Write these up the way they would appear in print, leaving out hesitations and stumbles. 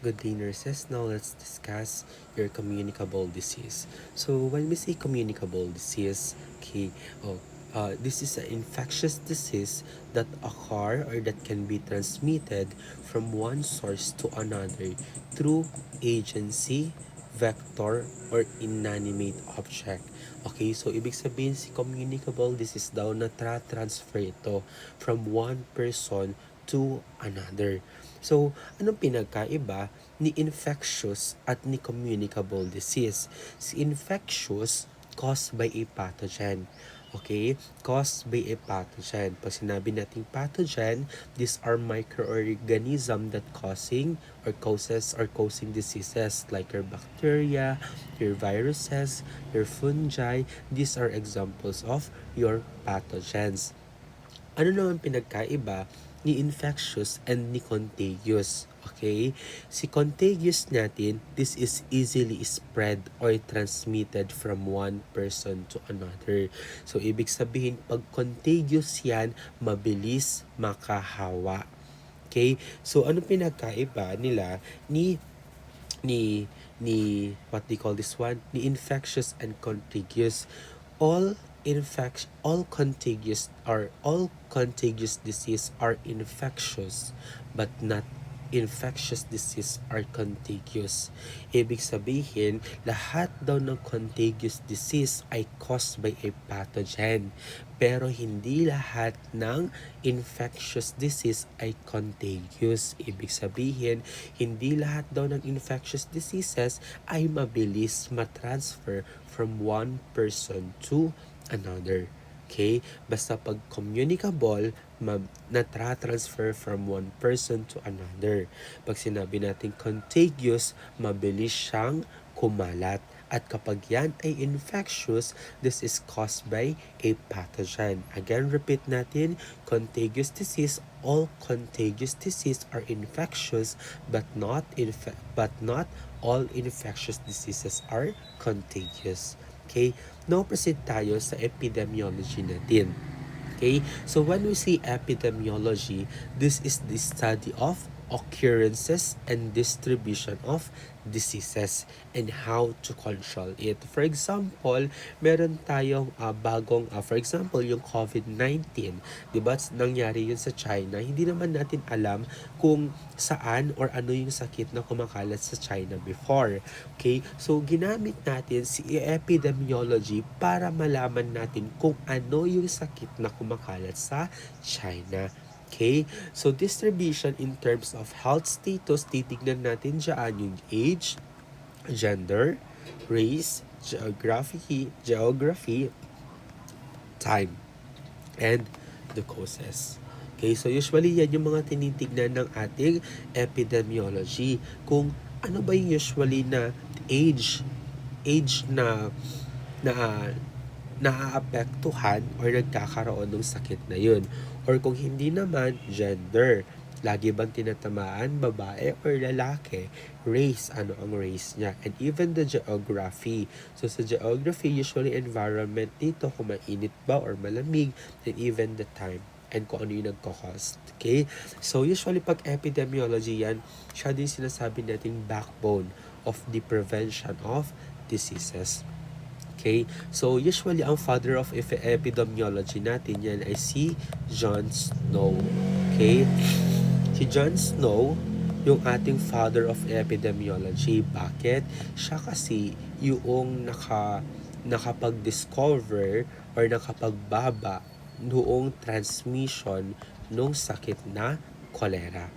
Good day, nurses. Now let's discuss your communicable disease. So when we say communicable disease, this is an infectious disease that occur or that can be transmitted from one source to another through agency, vector, or inanimate object. Okay, so ibig sabihin si communicable disease daw na transfer ito from one person to another. So, anong pinagkaiba ni infectious at ni communicable disease? Si infectious caused by a pathogen. Okay? Caused by a pathogen. Pag sinabi nating pathogen, these are microorganism that causing diseases like your bacteria, your viruses, your fungi. These are examples of your pathogens. Ano naman pinagkaiba ni infectious and ni contagious? Okay? Si contagious natin, this is easily spread or transmitted from one person to another. So, ibig sabihin, pag contagious yan, mabilis makahawa. Okay? So, ano pinagkaiba nila ni what they call this one, ni infectious and contagious? All contagious disease are infectious, but not infectious disease are contagious. Ibig sabihin, lahat daw ng contagious disease ay caused by a pathogen. Pero hindi lahat ng infectious disease ay contagious. Ibig sabihin, hindi lahat daw ng infectious diseases ay mabilis matransfer from one person to another. Okay? Basta pag communicable, natratransfer from one person to another. Pag sinabi natin contagious, mabilis siyang kumalat. At kapag yan ay infectious, this is caused by a pathogen. Again, repeat natin, contagious disease, all contagious disease are infectious, but not all infectious diseases are contagious. Okay? Now, proceed tayo sa epidemiology natin. Okay? So, when we say epidemiology, this is the study of occurrences and distribution of diseases and how to control it. For example, meron tayong for example, yung COVID-19. Diba? Nangyari yun sa China. Hindi naman natin alam kung saan or ano yung sakit na kumakalat sa China before. Okay? So, ginamit natin si epidemiology para malaman natin kung ano yung sakit na kumakalat sa China. Okay? So, distribution in terms of health status, titignan natin dyan yung age, gender, race, geography, time, and the causes. Okay, so usually yan yung mga tinitignan ng ating epidemiology. Kung ano ba yung usually na age na naaapektuhan or nagkakaroon ng sakit na yun. Or kung hindi naman, gender. Lagi bang tinatamaan, babae or lalaki? Race, ano ang race niya? And even the geography. So sa geography, usually environment dito, kung mainit ba or malamig, and even the time and kung ano yung nagkakos. Okay? So usually pag epidemiology yan, siya din sinasabi natin backbone of the prevention of diseases. Okay? So, usually, ang father of epidemiology natin yan ay si John Snow. Okay? Si John Snow, yung ating father of epidemiology. Bakit? Siya kasi yung nakapag-discover or nakapagbaba noong transmission nung sakit na cholera.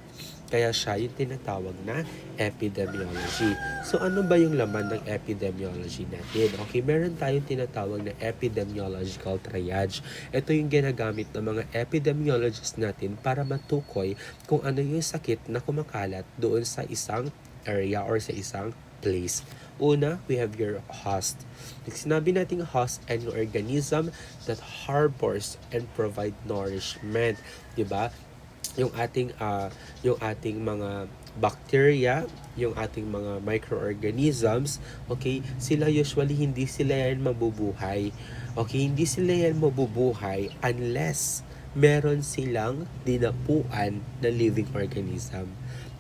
Kaya siya yung tinatawag na epidemiology. So, ano ba yung laman ng epidemiology natin? Okay, meron tayong tinatawag na epidemiological triage. Ito yung ginagamit ng mga epidemiologists natin para matukoy kung ano yung sakit na kumakalat doon sa isang area or sa isang place. Una, we have your host. Sinabi natin host and organism that harbors and provide nourishment. Diba? yung ating mga bacteria, yung ating mga microorganisms, okay, sila usually hindi sila yan mabubuhay. Okay, hindi sila yan mabubuhay unless meron silang dinapuan na living organism.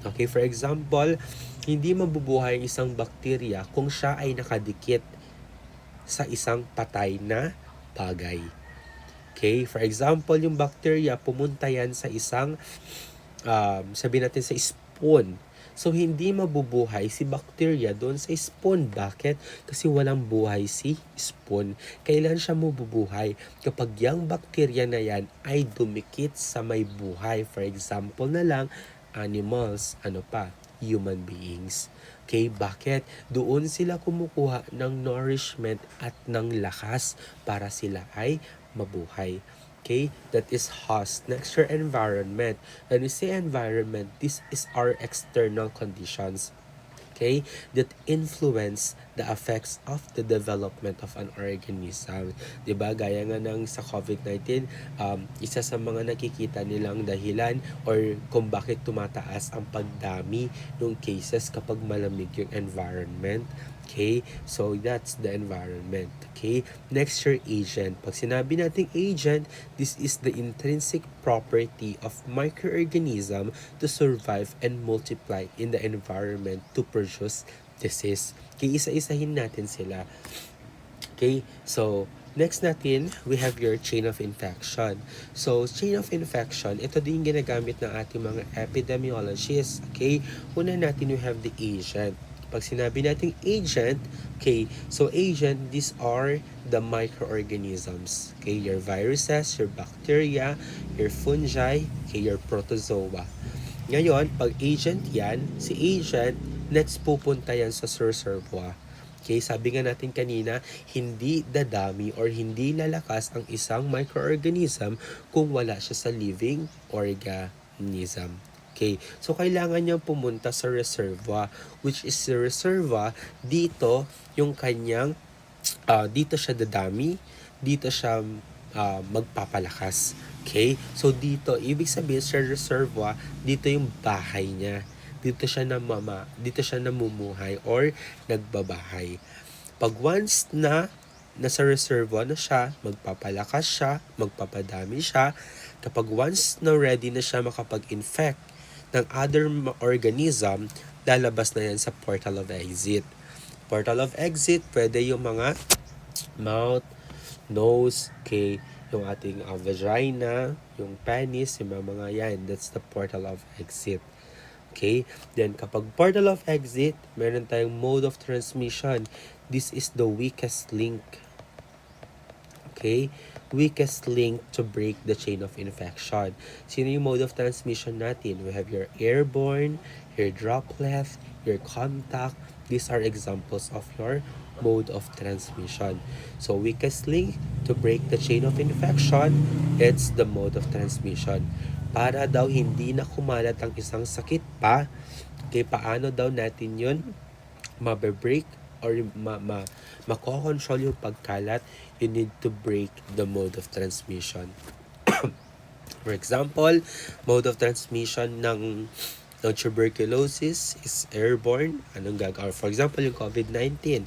Okay, for example, hindi mabubuhay ang isang bakterya kung siya ay nakadikit sa isang patay na bagay. Okay, for example, yung bacteria pumunta yan sa isang sabi natin sa spoon. So, hindi mabubuhay si bacteria doon sa spoon. Bakit? Kasi walang buhay si spoon. Kailan siya mabubuhay? Kapag yung bacteria na yan ay dumikit sa may buhay. For example na lang, animals, ano pa, human beings. Okay, bakit? Doon sila kumukuha ng nourishment at ng lakas para sila ay mabuhay. Okay, that is host. Next, your environment. When we say environment, this is our external conditions, okay, that influence the effects of the development of an organism. Diba? Gaya nga ng sa COVID-19, isa sa mga nakikita nilang dahilan or kung bakit tumataas ang pagdami ng cases kapag malamig yung environment. Okay? So, that's the environment. Okay? Next, your agent. Pag sinabi nating agent, this is the intrinsic property of microorganism to survive and multiply in the environment to produce disease. Okay, isa-isahin natin sila. Okay, so next natin, we have your chain of infection. So, chain of infection, ito din ginagamit ng ating mga epidemiologists. Okay, una natin we have the agent. Pag sinabi nating agent, okay, so agent, these are the microorganisms. Okay, your viruses, your bacteria, your fungi, okay, your protozoa. Ngayon, pag agent yan, si agent, let's pupunta yan sa reservoir. Okay, sabi nga natin kanina, hindi dadami or hindi lalakas ang isang microorganism kung wala siya sa living organism. Okay, so kailangan niyang pumunta sa reservoir, which is the reservoir, dito yung kanyang, dito siya dadami, dito siya magpapalakas. Okay, so dito, ibig sabihin sa reservoir, dito yung bahay niya. Dito siya namumuhay or nagbabahay. Pag once na nasa reservoir na siya, magpapalakas siya, magpapadami siya. Kapag once na ready na siya makapag-infect ng other organism, lalabas na yan sa portal of exit. Portal of exit, pwede yung mga mouth, nose, okay, yung ating vagina, yung penis, yung mga yan, that's the portal of exit. Okay, then kapag portal of exit, meron tayong mode of transmission. This is the weakest link. Okay, weakest link to break the chain of infection. Sino yung mode of transmission natin? We have your airborne, your droplet, your contact. These are examples of your mode of transmission. So, weakest link to break the chain of infection, it's the mode of transmission. Para daw hindi na kumalat ang isang sakit pa, kaya paano daw natin yun mabe-break or mako-control yung pagkalat, you need to break the mode of transmission. For example, mode of transmission ng tuberculosis is airborne. Anong gagawin? For example, yung COVID-19.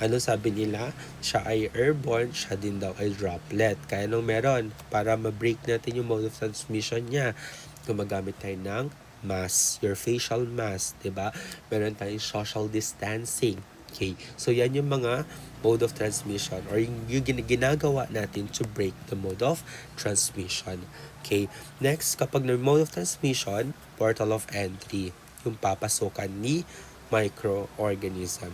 Ano sabi nila? Siya ay airborne, siya din daw ay droplet. Kaya nung meron, para ma-break natin yung mode of transmission niya, gumagamit tayo ng mask, your facial mask, diba? Meron tayong social distancing. Okay, so yan yung mga mode of transmission or yung ginagawa natin to break the mode of transmission. Okay, next, kapag na mode of transmission, portal of entry, yung papasukan ni microorganism.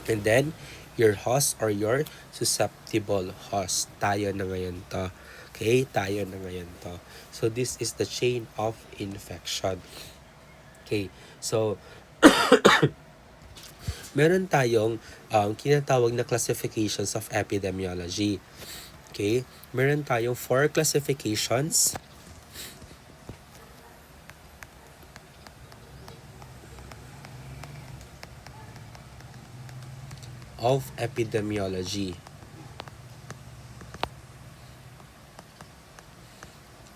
And then, your host or your susceptible host. Tayo na ngayon to. Okay, tayo na ngayon to. So, this is the chain of infection. Okay, so, meron tayong kinatawag na classifications of epidemiology. Okay, meron tayong 4 classifications. Of epidemiology.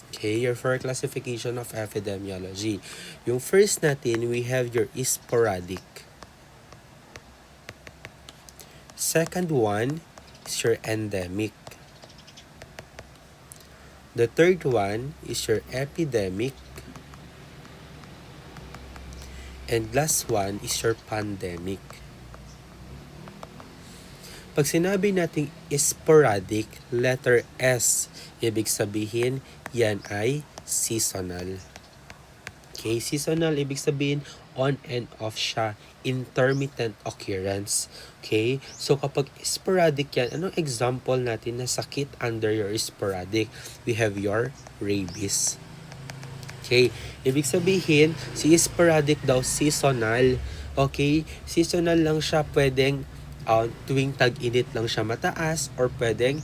Okay, your 4 classification of epidemiology. Yung first natin, we have your sporadic. Second one is your endemic. The third one is your epidemic. And last one is your pandemic. Pag sinabi nating sporadic, letter S, ibig sabihin yan ay seasonal. Okay, seasonal, ibig sabihin on and off siya, intermittent occurrence. Okay, so kapag sporadic yan, anong example natin na sakit under your sporadic? We have your rabies. Okay, ibig sabihin, si sporadic daw seasonal. Okay, seasonal lang siya, pwedeng tuwing tag-init lang siya mataas or pwedeng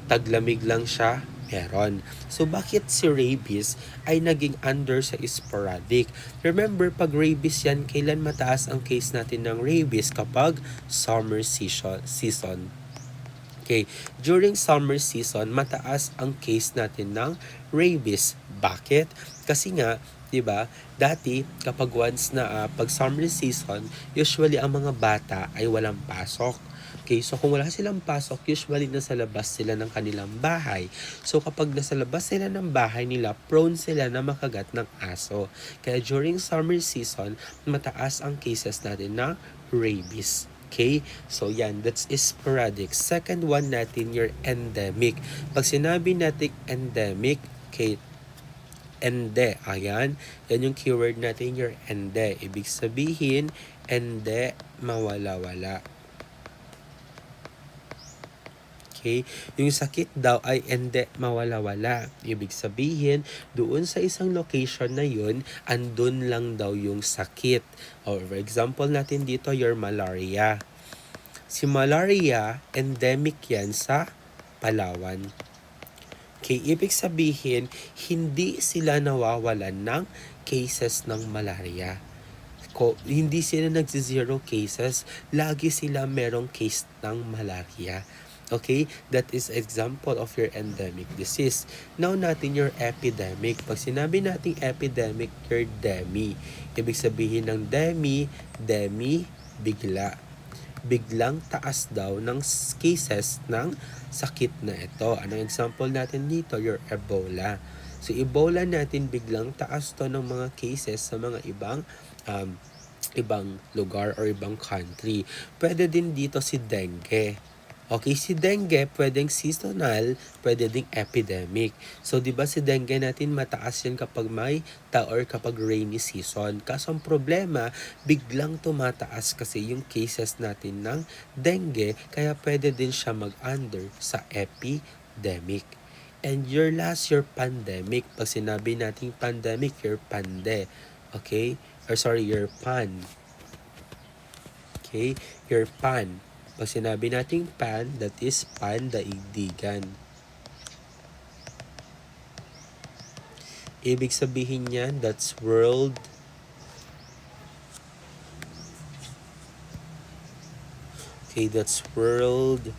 taglamig lang siya meron. So, bakit si rabies ay naging under sa sporadic? Remember, pag rabies yan, kailan mataas ang case natin ng rabies? Kapag summer season. Okay, during summer season, mataas ang case natin ng rabies. Bakit? Kasi nga, 'di ba? Dati kapag once na pag summer season, usually ang mga bata ay walang pasok. Okay, so kung wala silang pasok, usually nasa labas sila ng kanilang bahay. So kapag nasa labas sila ng bahay nila, prone sila na makagat ng aso. Kaya during summer season, mataas ang cases natin ng rabies. Okay? So, yan. That's sporadic. Second one natin, your endemic. Pag sinabi natin endemic, okay, ende. Ayan. Yan yung keyword natin, your ende. Ibig sabihin, ende, mawala-wala. Okay? Yung sakit daw ay ende, mawala-wala. Ibig sabihin, doon sa isang location na yun, andun lang daw yung sakit. Or for example natin dito, your malaria. Si malaria, endemic yan sa Palawan. Okay, ibig sabihin, hindi sila nawawalan ng cases ng malaria. Hindi sila nagsi-zero cases, lagi sila merong case ng malaria. Okay, that is example of your endemic disease. Now natin your epidemic. Pag sinabi nating epidemic, your demi. Ibig sabihin ng demi, bigla. Biglang taas daw ng cases ng sakit na ito. Anong example natin dito? Your Ebola. So, Ebola natin biglang taas to ng mga cases sa mga ibang lugar or ibang country. Pwede din dito si dengue. Okay, si dengue pwedeng seasonal, pwede ding epidemic. So, di ba si dengue natin mataas yan kapag may or kapag rainy season. Kaso ang problema, biglang tumataas kasi yung cases natin ng dengue, kaya pwede din siya mag-under sa epidemic. And your last, your pandemic. Pag sinabi nating pandemic, your pande. Okay? Or sorry, your pan. Okay? Your pan. Pag sinabi nating pan, that is pandaigdigan. Ibig sabihin niyan, that's world. Okay, that's worldwide.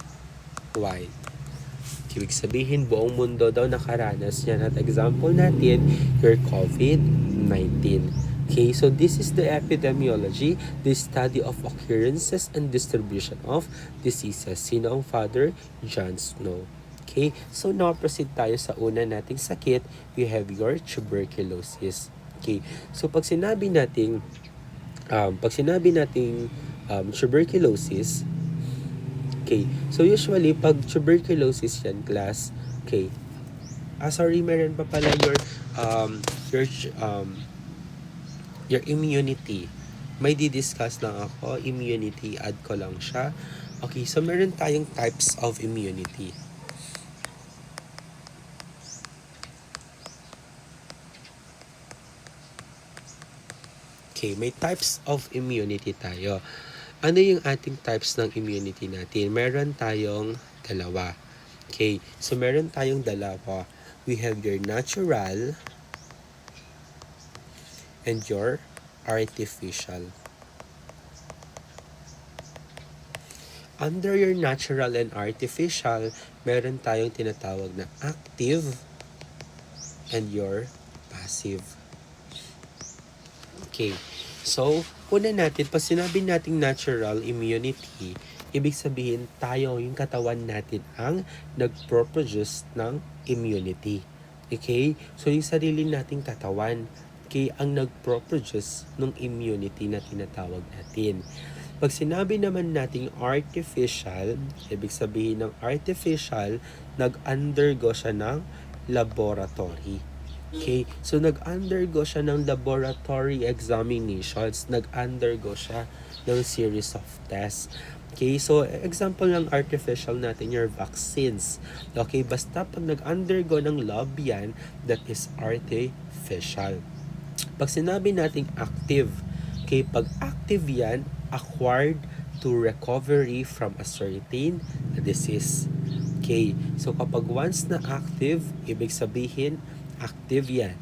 Ibig sabihin, buong mundo daw nakaranas yan. At example natin, your COVID-19. Okay, so this is the epidemiology, the study of occurrences and distribution of diseases. Sino ang father? John Snow. Okay, so now proceed tayo sa una nating sakit. We have your tuberculosis. Okay, so pag sinabi nating tuberculosis, okay, so usually pag tuberculosis yan, class, okay, meron pa pala your immunity. May di-discuss lang ako, immunity, add ko lang siya. Okay, so meron tayong types of immunity. Okay, may types of immunity tayo. Ano yung ating types ng immunity natin? Meron tayong dalawa. Okay, so meron tayong dalawa. We have your natural and your artificial. Under your natural and artificial, meron tayong tinatawag na active and your passive. Okay, so una natin, pag sinabi nating natural immunity, ibig sabihin tayo, yung katawan natin ang nagproproduce ng immunity. Okay, so yung sarili nating katawan, kay ang nagproproduce ng immunity na tinatawag natin. Pag sinabi naman nating artificial, ibig sabihin ng artificial, nag-undergo siya ng laboratory. Okay, so nag-undergo siya ng laboratory examinations, nag-undergo siya ng series of tests. Okay, so example ng artificial natin, your vaccines. Okay, basta pag nag-undergo ng lab yan, that is artificial. Pag sinabi nating active, okay, pag active yan, acquired to recovery from a certain disease. Okay, so kapag once na active, ibig sabihin, active yan.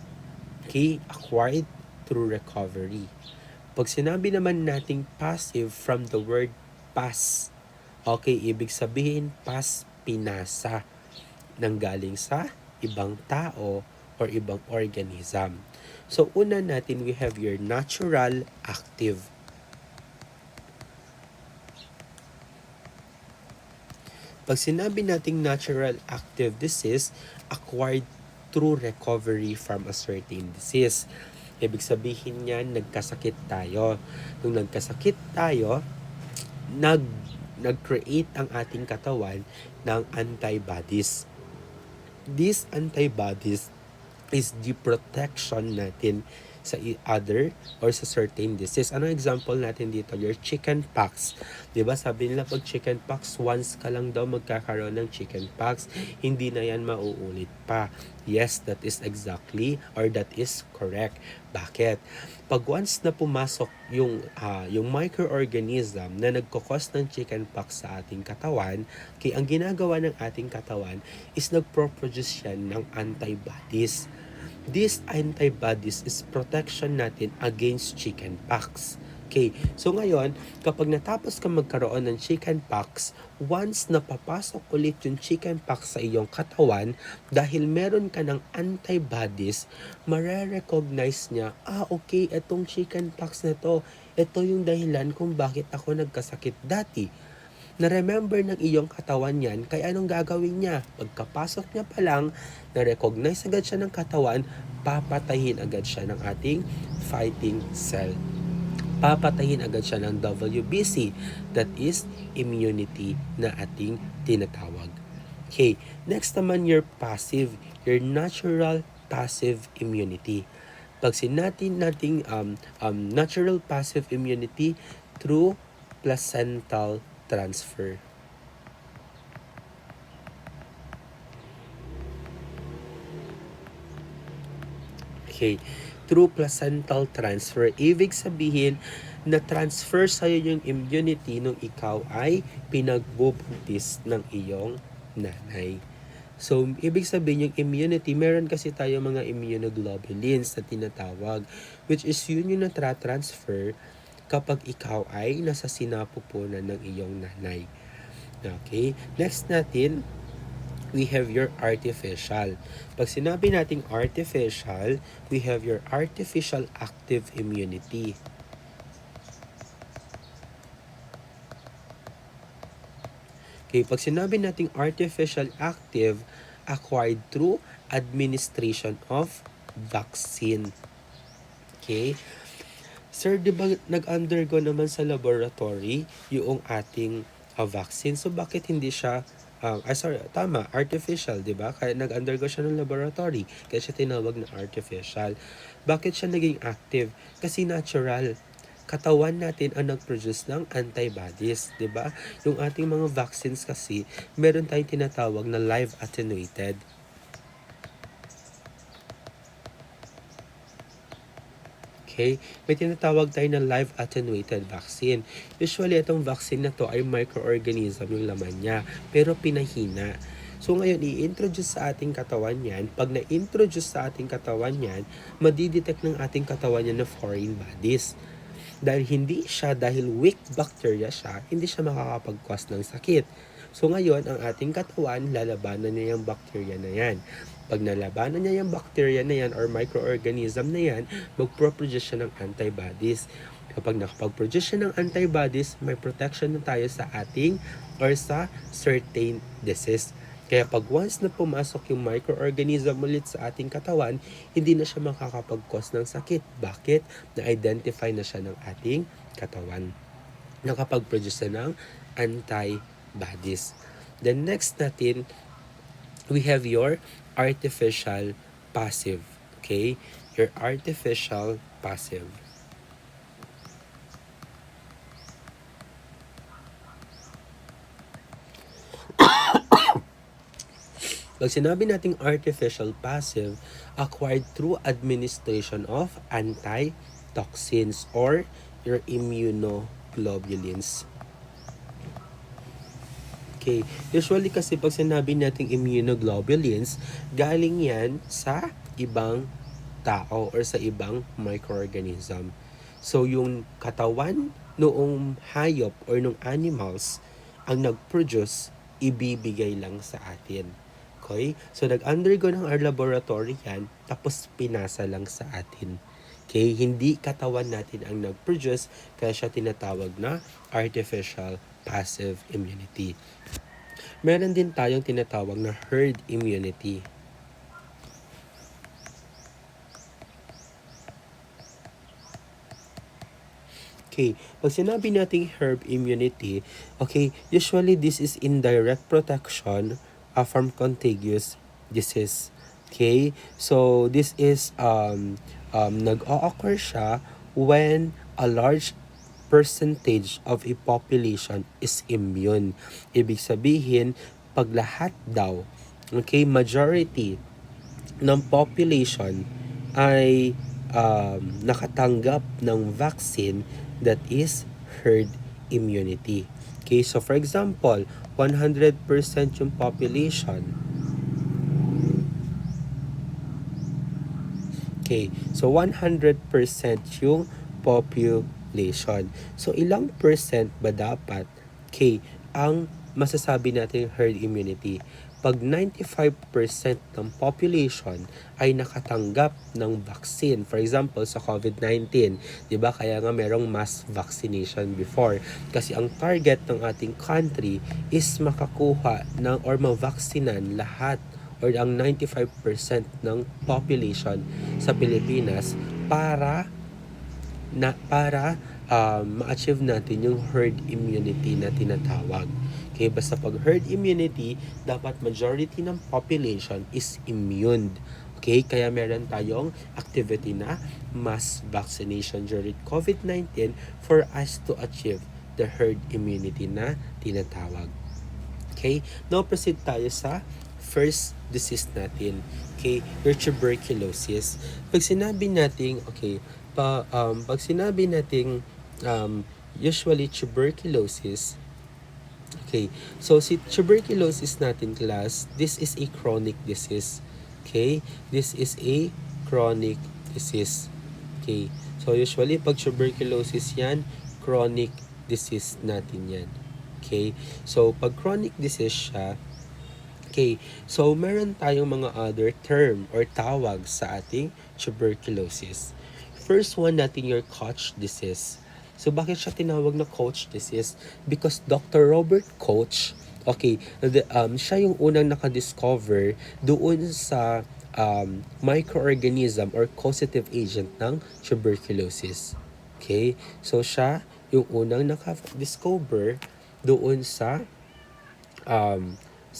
Okay, acquired through recovery. Pag sinabi naman nating passive from the word pass, okay, ibig sabihin pass, pinasa, nanggaling sa ibang tao or ibang organism. So, una natin, we have your natural active. Pag sinabi nating natural active disease, acquired through recovery from a certain disease. Ibig sabihin niyan, nagkasakit tayo. Nung nagkasakit tayo, nag-create ang ating katawan ng antibodies. These antibodies is the protection natin sa other or sa certain disease. Ano example natin dito? Your chicken pox. Diba sabi nila pag chicken pox, once ka lang daw magkakaroon ng chicken pox, hindi na yan mauulit pa. Yes, that is exactly or that is correct. Bakit? Pag once na pumasok yung microorganism na nagkakos ng chicken pox sa ating katawan, kaya ang ginagawa ng ating katawan is nagproproduce yan ng antibodies. These antibodies is protection natin against chicken pox. Okay, so ngayon, kapag natapos ka magkaroon ng chicken pox, once napapasok ulit yung chicken pox sa iyong katawan, dahil meron ka ng antibodies, mare-recognize niya, okay, itong chicken pox na to, ito yung dahilan kung bakit ako nagkasakit dati. Na-remember ng iyong katawan yan, kaya anong gagawin niya? Pagkapasok niya pa lang, na-recognize agad siya ng katawan, papatayin agad siya ng ating fighting cell. Papatayin agad siya ng WBC, that is immunity na ating tinatawag. Okay, next naman your passive, your natural passive immunity. Pag sinatin nating natural passive immunity through placental transfer. Okay, through placental transfer, ibig sabihin na transfer sa'yo yung immunity nung ikaw ay pinagbubuntis ng iyong nanay. So, ibig sabihin yung immunity, meron kasi tayo mga immunoglobulins na tinatawag, which is yun yung natra-transfer kapag ikaw ay nasa sinapupunan ng iyong nanay. Okay, next natin, we have your artificial. Pag sinabi nating artificial, we have your artificial active immunity. Okay, pag sinabi nating artificial active, acquired through administration of vaccine. Okay? Sir, di ba nag-undergo naman sa laboratory yung ating vaccine? So, bakit hindi siya, artificial, di ba? Kaya nag-undergo siya ng laboratory. Kaya siya tinawag na artificial. Bakit siya naging active? Kasi natural. Katawan natin ang nag-produce ng antibodies, di ba? Yung ating mga vaccines kasi, meron tayong tinatawag na live attenuated. Okay? May tinatawag tayo na live attenuated vaccine. Usually, itong vaccine na to ay microorganism yung laman niya, pero pinahina. So ngayon, i-introduce sa ating katawan yan. Pag na-introduce sa ating katawan yan, madidetect ng ating katawan yan na foreign bodies. Dahil weak bacteria siya, hindi siya makakapag-cause ng sakit. So ngayon, ang ating katawan, lalabanan niya yung bacteria na yan. Pag nalabanan niya yung bacteria na yan or microorganism na yan, mag-produce siya ng antibodies. Kapag nakapag-produce siya ng antibodies, may protection na tayo sa ating or sa certain disease. Kaya pag once na pumasok yung microorganism ulit sa ating katawan, hindi na siya makakapag-cause ng sakit. Bakit? Na-identify na siya ng ating katawan. Nakapag-produce na ng antibodies. Then next natin, we have your artificial passive. Okay? Your artificial passive. Pag sinabi nating artificial passive, acquired through administration of antitoxins or your immunoglobulins. Okay, usually kasi pag sinabi nating immunoglobulins, galing yan sa ibang tao or sa ibang microorganism. So yung katawan noong hayop or nung animals ang nag-produce, ibibigay lang sa atin. Okay? So nag-undergo ng our laboratory yan, tapos pinasa lang sa atin. Okay? Hindi katawan natin ang nag-produce, kaya siya tinatawag na artificial passive immunity. Meron din tayong tinatawag na herd immunity. Okay, pag sinabi nating herd immunity, okay, usually this is indirect protection from contagious disease. Okay, so this is nag-o-occur siya when a large percentage of a population is immune. Ibig sabihin, pag lahat daw, okay, majority ng population ay nakatanggap ng vaccine, that is herd immunity. Okay, so for example, 100% yung population. Okay, so 100% yung population. So ilang percent ba dapat, okay, ang masasabi natin herd immunity? Pag 95% ng population ay nakatanggap ng vaccine, for example sa COVID-19, 'di ba? Kaya nga merong mass vaccination before, kasi ang target ng ating country is makakuha ng or ma-vaccinan lahat or ang 95% ng population sa Pilipinas para ma-achieve natin yung herd immunity na tinatawag. Okay, basta pag herd immunity, dapat majority ng population is immune. Okay, kaya meron tayong activity na mass vaccination during COVID-19 for us to achieve the herd immunity na tinatawag. Okay, now proceed tayo sa first disease natin. Okay, your tuberculosis. Pag sinabi nating, okay, pag sinabi nating usually tuberculosis, okay, so si tuberculosis natin class, this is a chronic disease. Okay, this is a chronic disease. Okay, so usually pag tuberculosis yan, chronic disease natin yan. Okay, so pag chronic disease siya, okay, so meron tayong mga other term or tawag sa ating tuberculosis. First one natin your Koch disease. So bakit siya tinawag na Koch disease? Because Dr. Robert Koch, okay, siya yung unang nakadiscover doon sa microorganism or causative agent ng tuberculosis. Okay, so siya yung unang nakadiscover doon sa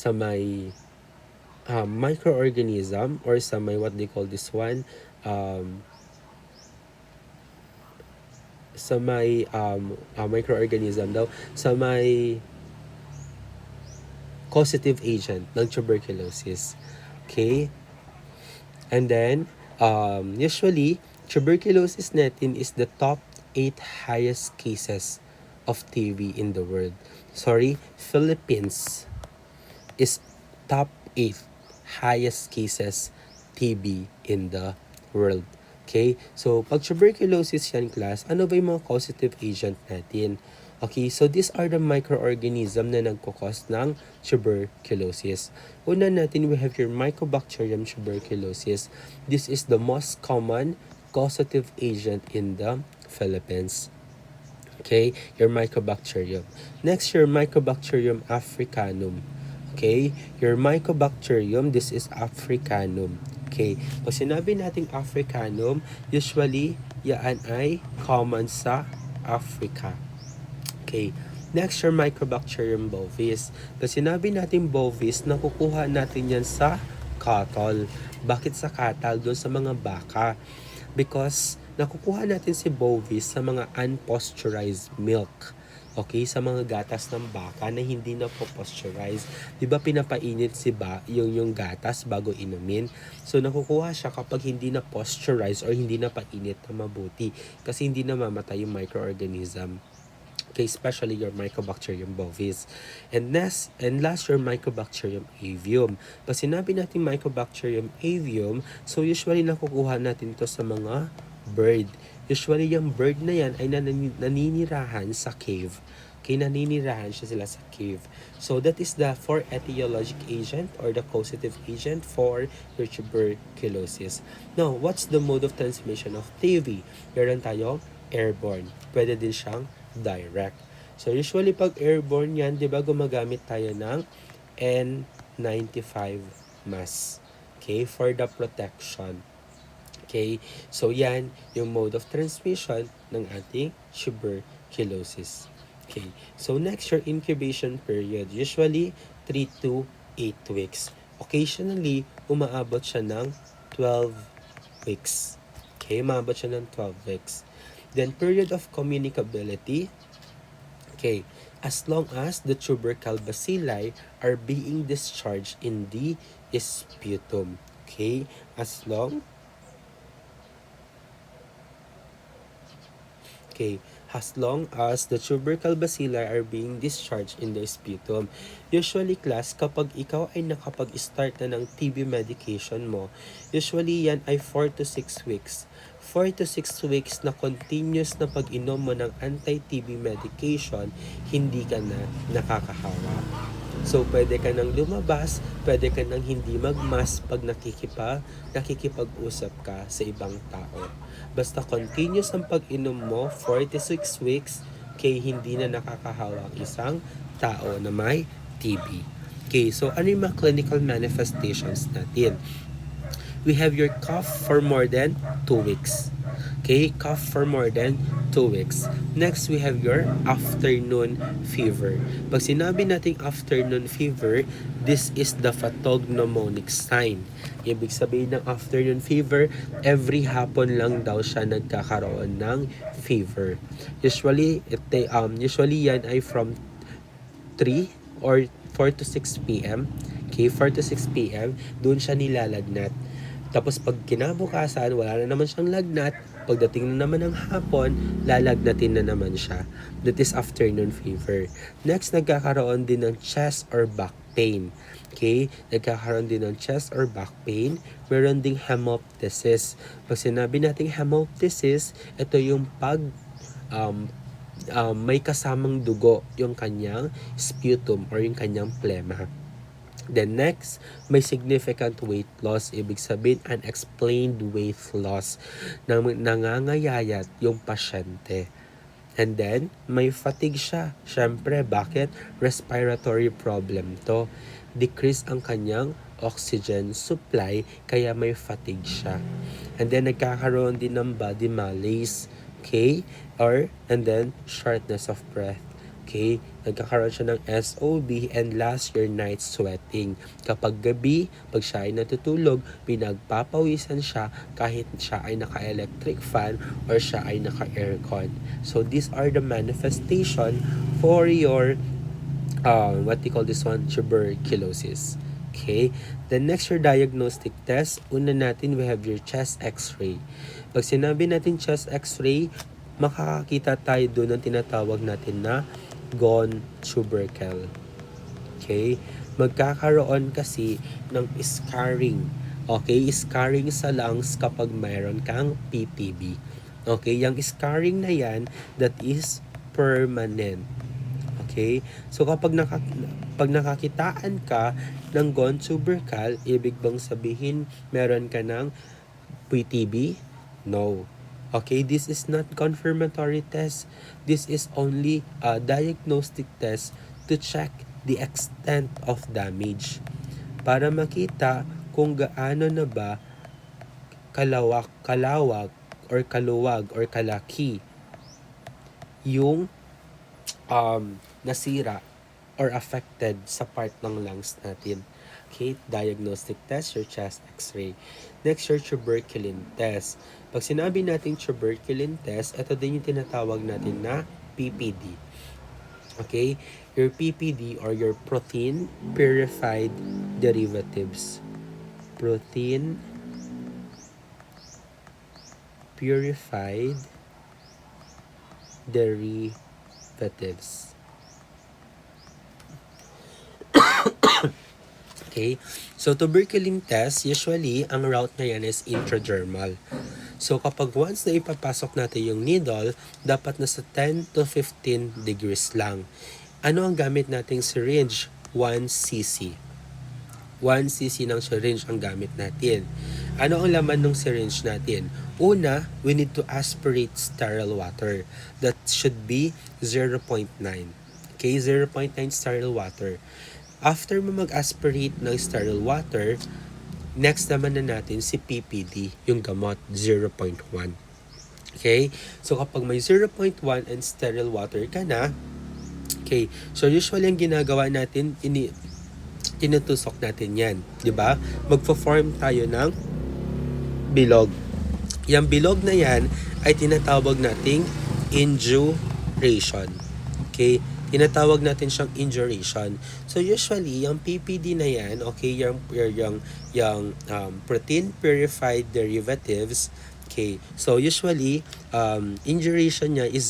may microorganism or sa may what they call this one, sa may microorganism daw, sa may causative agent ng tuberculosis. Okay? And then, usually, tuberculosis natin is the top 8 highest cases of TB in the world. Philippines is top 8 highest cases TB in the world. Okay? So, pag tuberculosis yan, class, ano ba yung mga causative agent natin? Okay, so these are the microorganism na nagkukos ng tuberculosis. Una natin, we have your Mycobacterium tuberculosis. This is the most common causative agent in the Philippines. Okay, your Mycobacterium. Next, your Mycobacterium africanum. Okay? Your Mycobacterium, this is Africanum. Okay? Pag sinabi nating Africanum, usually, yan ay common sa Africa. Okay. Next, your Mycobacterium bovis. Pag sinabi natin bovis, nakukuha natin yan sa cattle. Bakit sa cattle? Doon sa mga baka. Because nakukuha natin si bovis sa mga unpasteurized milk. Okay, sa mga gatas ng baka na hindi na po pasteurized. 'Di ba pinapainit yung gatas bago inumin? So nakukuha siya kapag hindi na pasteurized or hindi na painit na mabuti kasi hindi na mamatay yung microorganism. Okay, especially your Mycobacterium bovis. And last, your Mycobacterium avium. Pag sinabi natin Mycobacterium avium, so usually nakukuha natin to sa mga bird. Usually yung bird na yan ay naninirahan sa cave. Okay, naninirahan sila sa cave. So that is the four etiologic agent or the causative agent for your tuberculosis. Now, what's the mode of transmission of TB? Meron tayong airborne. Pwede din siyang direct. So usually pag airborne yan, 'di ba gumagamit tayo ng N95 mask. Okay, for the protection. Okay? So yan yung mode of transmission ng ating tuberculosis. Okay. So next, your incubation period. Usually 3 to 8 weeks. Occasionally, umaabot siya ng 12 weeks. Okay, umaabot siya ng 12 weeks. Then period of communicability. Okay, as long as the tubercle bacilli are being discharged in the sputum. Okay, as long as the tubercle bacilli are being discharged in the sputum. Usually, class, kapag ikaw ay nakapag-start na ng TB medication mo, usually yan ay 4 to 6 weeks. 4 to 6 weeks na continuous na pag-inom mo ng anti-TB medication, hindi ka na nakakahawa. So, pwede ka nang lumabas, pwede ka nang hindi magmask pag nakikipag-usap ka sa ibang tao. Basta continuous ang pag-inom mo, 4 to 6 weeks, kay hindi na nakakahawa ang isang tao na may TB. Okay, so ano yung mga clinical manifestations natin? We have your cough for more than 2 weeks. Okay, cough for more than 2 weeks. Next, we have your afternoon fever. Pag sinabi nating afternoon fever, this is the pathognomonic sign. Ibig sabihin ng afternoon fever, every hapon lang daw siya nagkakaroon ng fever. Usually yan ay from 3 or 4 to 6 p.m. Okay, 4 to 6 p.m. Doon siya nilalagnat. Tapos pag kinabukasan, wala na naman siyang lagnat. Pagdating na naman ng hapon, lalagnatin na naman siya. That is afternoon fever. Next, nagkakaroon din ng chest or back pain. Okay? Nagkakaroon din ng chest or back pain. Meron ding hemoptysis. Pag sinabi natin hemoptysis, ito yung may kasamang dugo yung kanyang sputum or yung kanyang plema. Then next, may significant weight loss. Ibig sabihin, unexplained weight loss na nangangayayat yung pasyente. And then, may fatigue siya. Siyempre, bakit? Respiratory problem to. Decrease ang kanyang oxygen supply, kaya may fatigue siya. And then, nagkakaroon din ng body malaise. Okay? And then, shortness of breath. Okay? Nagkakaroon siya ng SOB and last, your night sweating. Kapag gabi, pag siya ay natutulog, pinagpapawisan siya kahit siya ay naka-electric fan or siya ay naka-aircon. So, these are the manifestation for your, tuberculosis. Okay? The next, your diagnostic test. Una natin, we have your chest x-ray. Pag sinabi natin chest x-ray, makakakita tayo doon ng tinatawag natin na gone tubercle. Okay? Magkakaroon kasi ng scarring. Okay? Scarring sa lungs kapag mayroon kang PTB. Okay? Yung scarring na yan, that is permanent. Okay? So, kapag nakakitaan ka ng gone tubercle, ibig bang sabihin meron ka ng PTB? No. Okay, this is not confirmatory test. This is only a diagnostic test to check the extent of damage para makita kung gaano na ba kalawag or kaluwag or kalaki yung nasira or affected sa part ng lungs natin. Okay, diagnostic test, your chest x-ray. Next, your tuberculin test. Pag sinabi natin tuberculin test, ito din yung tinatawag natin na PPD. Okay, your PPD or your protein purified derivatives. Protein purified derivatives. Okay, so tuberculin test, usually, ang route na yan is intradermal. So kapag once na ipapasok natin yung needle, dapat nasa 10 to 15 degrees lang. Ano ang gamit nating syringe? 1 cc. 1 cc ng syringe ang gamit natin. Ano ang laman ng syringe natin? Una, we need to aspirate sterile water. That should be 0.9. Okay, 0.9 sterile water. After mo mag-aspirate ng sterile water, next naman na natin si PPD, yung gamot, 0.1. Okay? So, kapag may 0.1 and sterile water ka na, okay, so usually ang ginagawa natin, tinutusok natin yan. Diba? Magpo-form tayo ng bilog. Yung bilog na yan ay tinatawag nating induration. Okay? Tinatawag natin siyang induration. So usually, yung PPD na yan, okay, yung protein purified derivatives, okay. So usually, induration niya is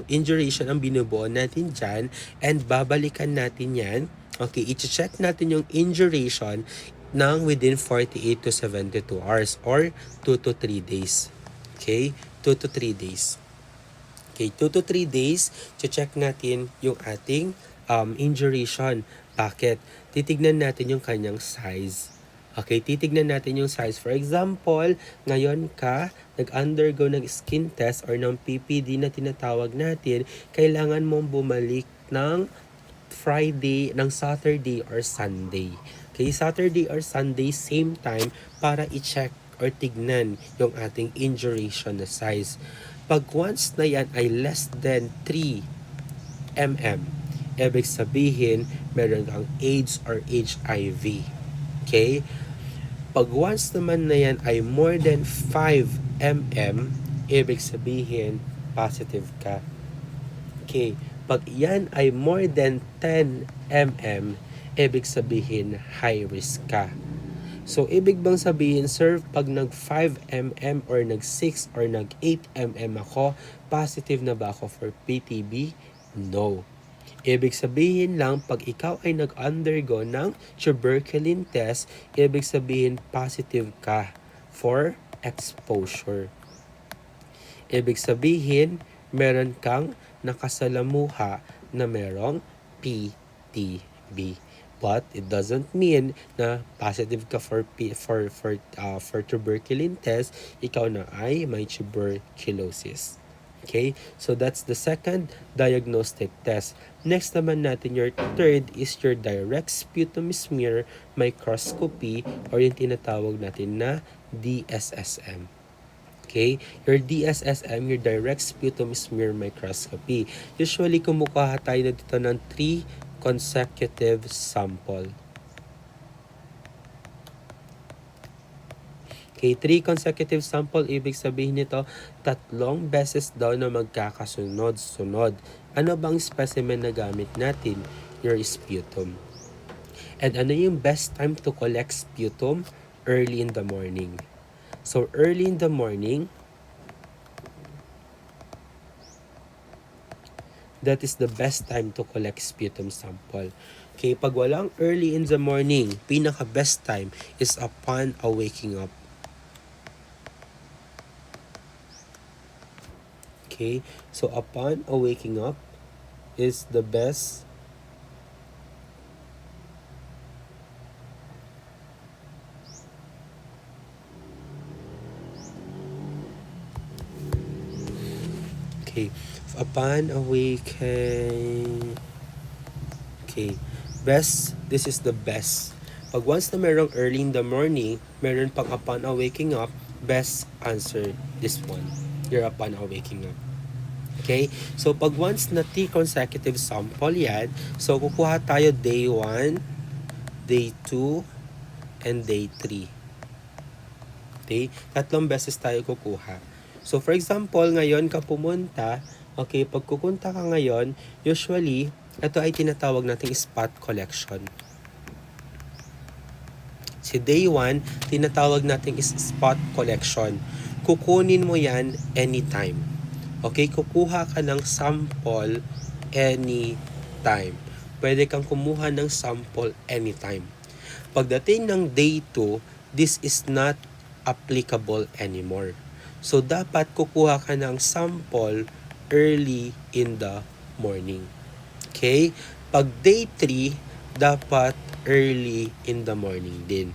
induration ang binubuo natin dyan, and babalikan natin yan. Okay, i-check natin yung induration ng within 48 to 72 hours or 2 to 3 days. Okay, 2 to 3 days. Okay, 2 to 3 days, check natin yung ating induration. Bakit? Titignan natin yung kanyang size. Okay, titignan natin yung size. For example, ngayon ka nag-undergo ng skin test or ng PPD na tinatawag natin, kailangan mong bumalik ng Friday, ng Saturday or Sunday. Okay, Saturday or Sunday, same time, para i-check or tignan yung ating induration na size. Pag once na yan ay less than 3 mm, ibig sabihin, meron kang AIDS or HIV. Okay? Pag once naman na yan ay more than 5 mm, ibig sabihin, positive ka. Okay? Pag yan ay more than 10 mm, ibig sabihin, high risk ka. So, ibig bang sabihin, sir, pag nag-5 mm or nag-6 or nag-8 mm ako, positive na ba ako for PTB? No. Ibig sabihin lang, pag ikaw ay nag-undergo ng tuberculin test, ibig sabihin positive ka for exposure. Ibig sabihin, meron kang nakasalamuha na merong PTB. But it doesn't mean na positive ka for tuberculin test, ikaw na ay may tuberculosis. Okay? So that's the second diagnostic test. Next naman natin, your third is your direct sputum smear microscopy or yung tinatawag natin na DSSM. Okay? Your DSSM, your direct sputum smear microscopy. Usually, kumukuha tayo na dito ng 3 consecutive sample. Okay, 3 consecutive sample, ibig sabihin nito, 3 beses daw na magkakasunod-sunod. Ano bang specimen na gamit natin? Your sputum. And ano yung best time to collect sputum? Early in the morning. So, early in the morning, that is the best time to collect sputum sample. Okay, pag walang early in the morning, pinaka-best time is upon waking up. Okay, so upon waking up is the best upon awakening. Okay. Best, this is the best. Pag once na merong early in the morning, meron pang upon waking up, best answer this one. You're upon waking up. Okay? So, pag once na 3 consecutive sample yan, so kukuha tayo day 1, day 2, and day 3. Okay? Tatlong beses tayo kukuha. So, for example, ngayon ka pumunta, okay, pag kukunta ka ngayon, usually, ito ay tinatawag nating spot collection. Si day 1, tinatawag nating spot collection. Kukunin mo yan anytime. Okay, kukuha ka ng sample anytime. Pwede kang kumuha ng sample anytime. Pagdating ng day 2, this is not applicable anymore. So, dapat kukuha ka ng sample early in the morning. Okay? Pag day 3, dapat early in the morning din.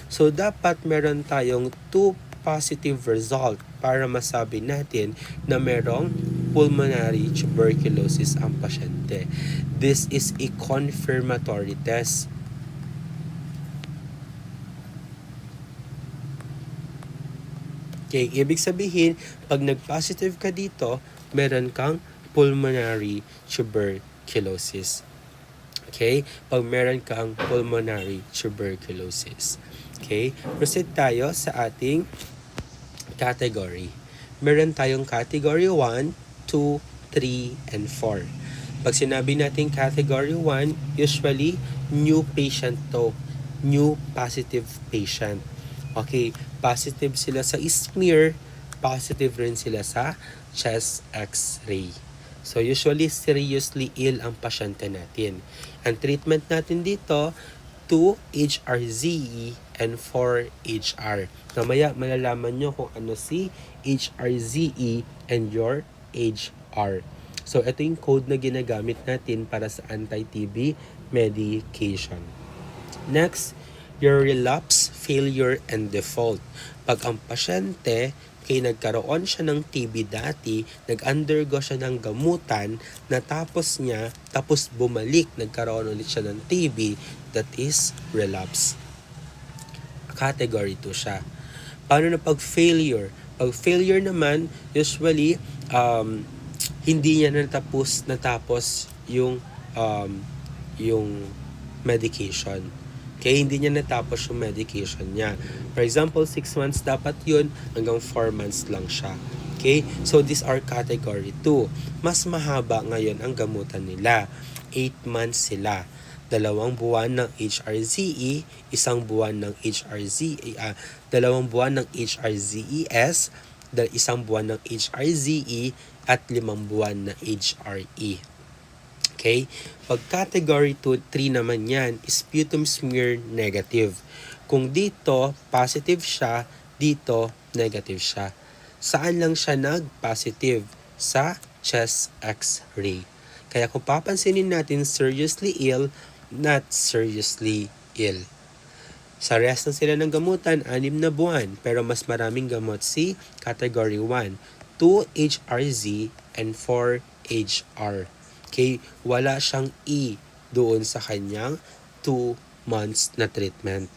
So, dapat meron tayong 2 positive result para masabi natin na merong pulmonary tuberculosis ang pasyente. This is a confirmatory test. Okay, ibig sabihin, pag nag-positive ka dito, meron kang pulmonary tuberculosis. Okay? Pag meron kang pulmonary tuberculosis. Okay? Proceed tayo sa ating category. Meron tayong category 1, 2, 3, and 4. Pag sinabi natin category 1, usually, new patient to. New positive patient. Okay, positive sila sa smear, positive rin sila sa chest x-ray. So, usually, seriously ill ang pasyente natin. Ang treatment natin dito, 2 HRZE and 4 HR. Mamaya, malalaman nyo kung ano si HRZE and your HR. So, ito yung code na ginagamit natin para sa anti-TB medication. Next, your relapse, failure, and default. Pag ang pasyente kay nagkaroon siya ng TB dati, nag-undergo siya ng gamutan, natapos niya, tapos bumalik, nagkaroon ulit siya ng TB, that is relapse. Category 2 siya. Paano na pag failure? Pag failure naman, usually, hindi niya natapos yung medication. Kaya hindi niya natapos yung medication niya. For example, 6 months dapat yun, hanggang 4 months lang siya. Okay? So, these are category 2. Mas mahaba ngayon ang gamutan nila. 8 months sila. 2 buwan ng HRZE, 1 buwan ng HRZE, 2 buwan ng HRZES, 1 buwan ng HRZE, at 5 buwan na HRE. Okay? Pag category 3 naman yan, sputum smear negative. Kung dito, positive siya, dito, negative siya. Saan lang siya nag-positive? Sa chest x-ray. Kaya kung papansinin natin, seriously ill, not seriously ill. Sa rest na sila ng gamutan, 6 na buwan, pero mas maraming gamot si category 1, 2 HRZ, and 4 HR. Okay, wala siyang E doon sa kanyang 2 months na treatment.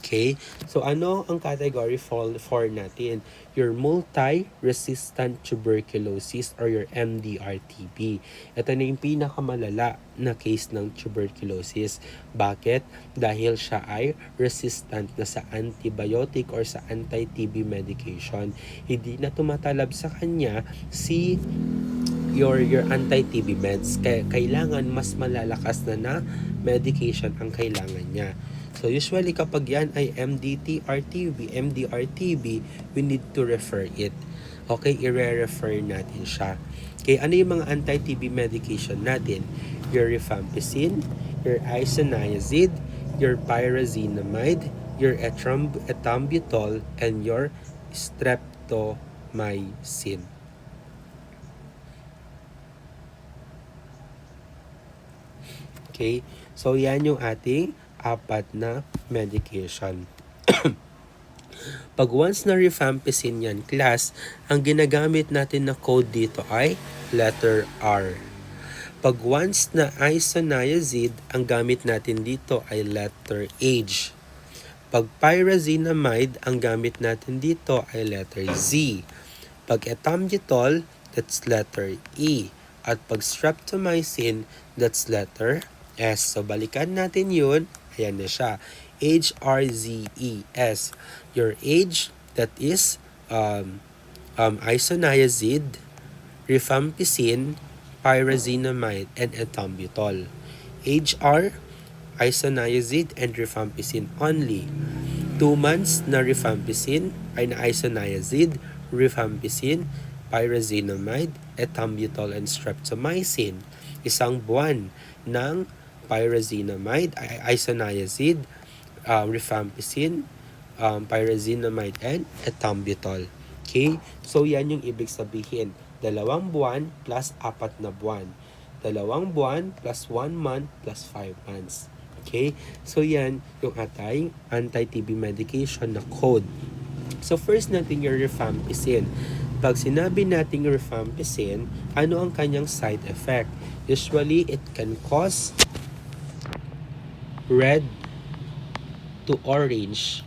Okay, so ano ang category 4 natin? Your multi-resistant tuberculosis or your MDR-TB. Ito na yung pinakamalala na case ng tuberculosis. Bakit? Dahil siya ay resistant na sa antibiotic or sa anti-TB medication. Hindi na tumatalab sa kanya si your anti-TB meds. Kaya kailangan mas malalakas na medication ang kailangan niya. So usually kapag yan ay MDR-TB, we need to refer it. Okay, i-refer natin siya. Okay, ano yung mga anti-TB medication natin? Your rifampicin, your isoniazid, your pyrazinamide, your ethambutol, and your streptomycin. Okay, so yan yung ating 4 na medication. Pag once na rifampicin yan, class, ang ginagamit natin na code dito ay letter R. Pag once na isoniazid, ang gamit natin dito ay letter H. Pag pyrazinamide, ang gamit natin dito ay letter Z. Pag ethambutol, that's letter E. At pag streptomycin, that's letter S. So, balikan natin yun. Ayan na siya. HRZES. Your H, that is isoniazid, rifampicin, pyrazinamide, and ethambutol. HR, isoniazid, and rifampicin only. 2 months na rifampicin ay na isoniazid, rifampicin, pyrazinamide, ethambutol, and streptomycin. 1 buwan ng pyrazinamide, isoniazid, rifampicin, pyrazinamide, and ethambutol. Okay? So, yan yung ibig sabihin. 2 buwan plus 4 na buwan. 2 buwan plus 1 month plus 5 months. Okay? So, yan yung atay anti-TB medication na code. So, first natin yung rifampicin. Pag sinabi natin rifampicin, ano ang kanyang side effect? Usually, it can cause red to orange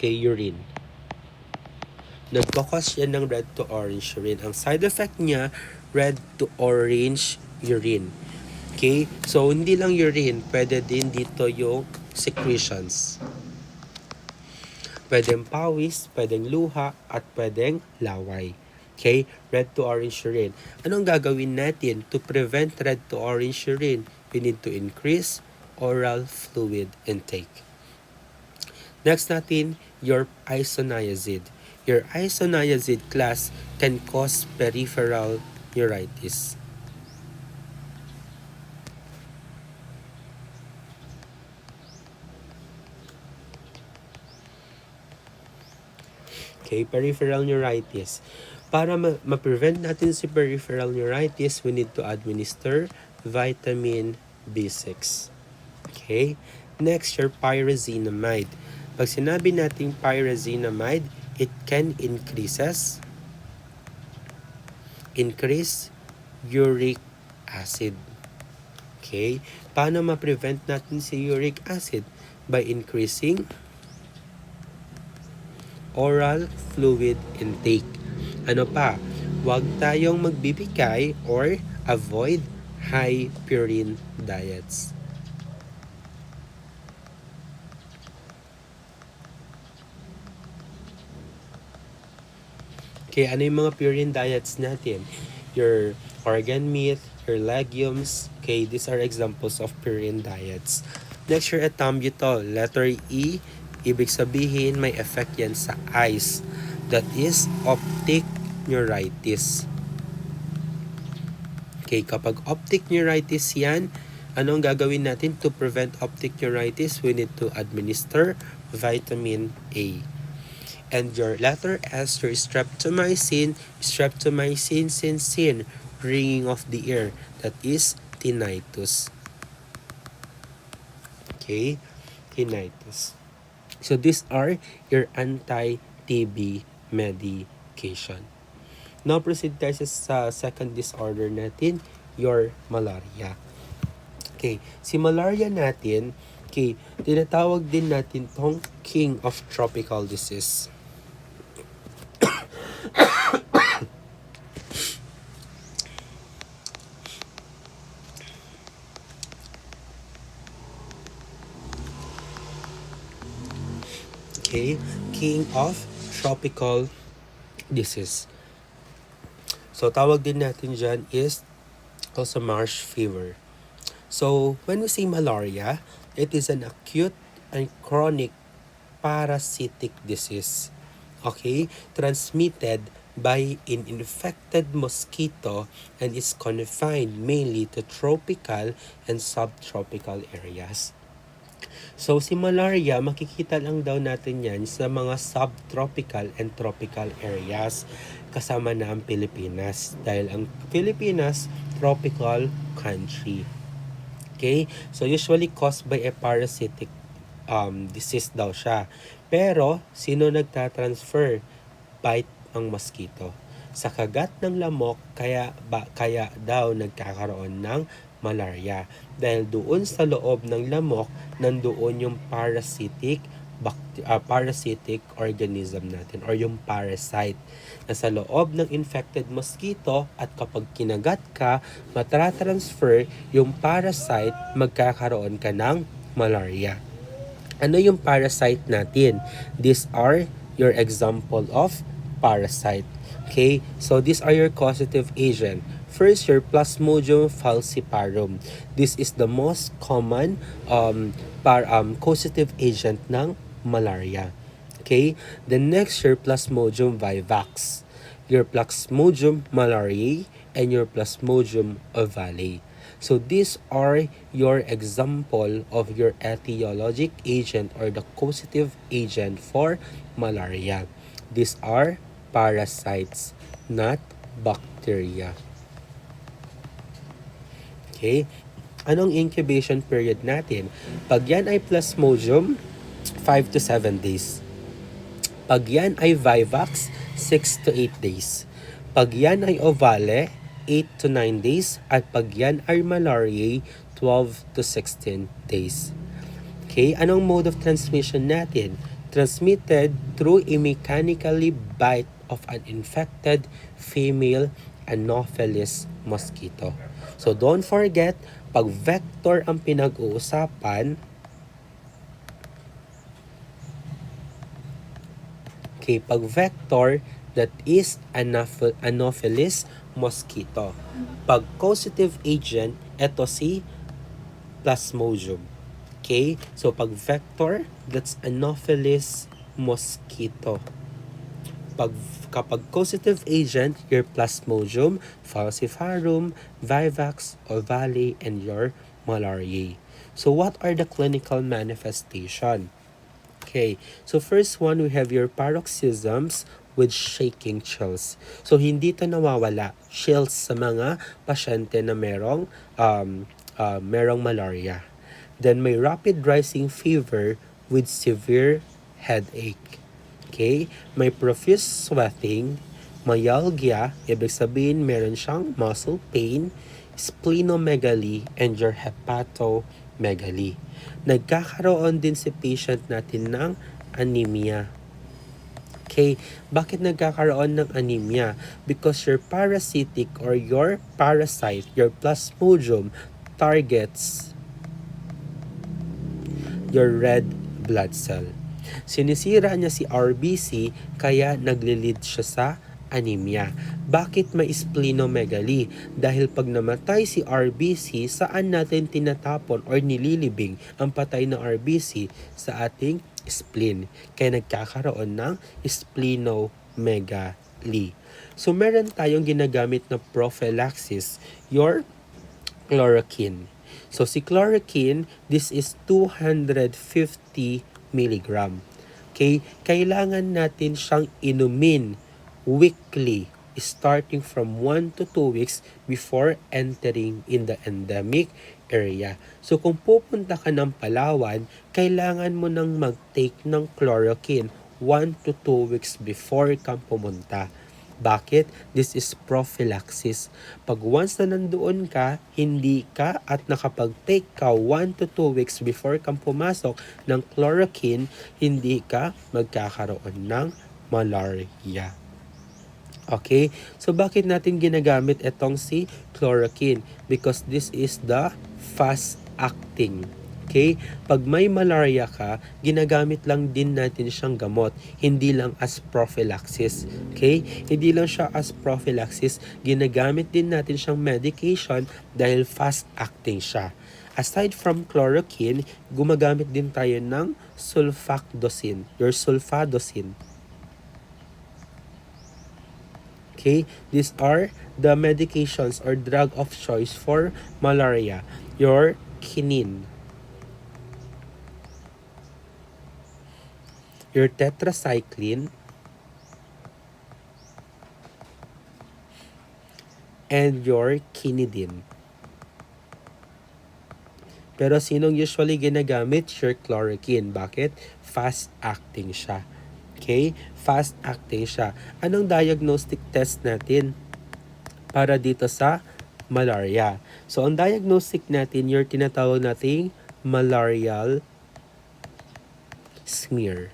urine. Nagkakos yan ng red to orange urine. Ang side effect niya, red to orange urine. Okay? So, hindi lang urine, pwede din dito yung secretions. Pwedeng pawis, pwedeng luha, at pwedeng laway. Okay? Red to orange urine. Anong gagawin natin to prevent red to orange urine? We need to increase oral fluid intake. Next natin, your isoniazid. Your isoniazid class can cause peripheral neuritis. Okay, peripheral neuritis. Para ma-prevent natin si peripheral neuritis, we need to administer vitamin B6. Okay? Next, your pyrazinamide. Pag sinabi natin pyrazinamide, it can increase uric acid. Okay? Paano ma-prevent natin si uric acid? By increasing oral fluid intake. Ano pa? Huwag tayong magbibigay or avoid high purine diets. Okay, ano yung mga purine diets natin? Your organ meat, your legumes. Okay, these are examples of purine diets. Next, your ethambutol. Letter E, ibig sabihin may effect yan sa eyes. That is optic neuritis. Okay, kapag optic neuritis yan, anong gagawin natin to prevent optic neuritis? We need to administer vitamin A. And your letter S, your streptomycin, sin, ringing of the ear. That is tinnitus. Okay? Tinnitus. So, these are your anti-TB medication. Now, proceed tayo sa second disorder natin, your malaria. Okay, si malaria natin, okay, tinatawag din natin tong king of tropical disease. Okay, king of tropical disease. So, tawag din natin dyan is also marsh fever. So, when we say malaria, it is an acute and chronic parasitic disease. Okay? Transmitted by an infected mosquito and is confined mainly to tropical and subtropical areas. So, si malaria, makikita lang daw natin yan sa mga subtropical and tropical areas kasama na ang Pilipinas. Dahil ang Pilipinas, tropical country. Okay? So, usually caused by a parasitic disease daw siya. Pero, sino nagtatransfer? By ang mosquito. Sa kagat ng lamok, kaya daw nagkakaroon ng malaria. Dahil doon sa loob ng lamok, nandoon yung parasitic organism natin or yung parasite na sa loob ng infected mosquito, at kapag kinagat ka, matratransfer yung parasite, magkakaroon ka ng malaria. Ano yung parasite natin? These are your example of parasite. Okay, so these are your causative agent. First, your Plasmodium falciparum. This is the most common causative agent ng malaria. Okay, the next, your Plasmodium vivax, your Plasmodium malariae, and your Plasmodium ovale. So these are your example of your etiologic agent or the causative agent for malaria. These are parasites, not bacteria. Okay? Anong incubation period natin? Pag yan ay Plasmodium, 5 to 7 days. Pag yan ay Vivax, 6 to 8 days. Pag yan ay Ovale, 8 to 9 days. At pag yan ay Malariae, 12 to 16 days. Okay, anong mode of transmission natin? Transmitted through a mechanically bite of an infected female Anopheles mosquito. So don't forget, pag vector ang pinag-uusapan, okay, pag vector, that is Anopheles mosquito. Pag causative agent, ito si Plasmodium. Okay, so pag vector, that's Anopheles mosquito. Kapag causative agent, your Plasmodium falciparum, Vivax, ovale, and your malariae. So what are the clinical manifestation? Okay, so first one, we have your paroxysms with shaking chills. So hindi to nawawala, chills sa mga pasyente na merong malaria. Then may rapid rising fever with severe headache. Okay? May profuse sweating, myalgia, ibig sabihin meron siyang muscle pain, splenomegaly, and your hepatomegaly. Nagkakaroon din si patient natin ng anemia. Okay, bakit nagkakaroon ng anemia? Because your parasitic or your parasite, your Plasmodium, targets your red blood cell. Sinisira niya si RBC, kaya naglilid siya sa anemia. Bakit may splenomegaly? Dahil pag namatay si RBC, saan natin tinatapon or nililibing ang patay na RBC? Sa ating spleen. Kaya nagkakaroon ng splenomegaly. So meron tayong ginagamit na prophylaxis, your chloroquine. So si chloroquine, this is 250 milligram. Okay? Kailangan natin siyang inumin weekly, starting from 1 to 2 weeks before entering in the endemic area. So kung pupunta ka ng Palawan, kailangan mo nang mag-take ng chloroquine 1 to 2 weeks before ka pumunta. Bakit? This is prophylaxis. Pag once na nandoon ka, hindi ka at nakapag-take ka 1 to 2 weeks before kang pumasok ng chloroquine, hindi ka magkakaroon ng malaria. Okay? So bakit natin ginagamit itong si chloroquine? Because this is the fast-acting. Okay? Pag may malaria ka, ginagamit lang din natin siyang gamot, hindi lang as prophylaxis. Okay? Hindi lang siya as prophylaxis, ginagamit din natin siyang medication dahil fast-acting siya. Aside from chloroquine, gumagamit din tayo ng sulfadoxine, your sulfadoxine. Okay? These are the medications or drug of choice for malaria. Your quinine, your tetracycline, and your quinidine. Pero sinong usually ginagamit? Your chloroquine. Bakit? Fast-acting siya. Okay? Fast acting siya. Anong diagnostic test natin para dito sa malaria? So, ang diagnostic natin, yung tinatawag nating malarial smear.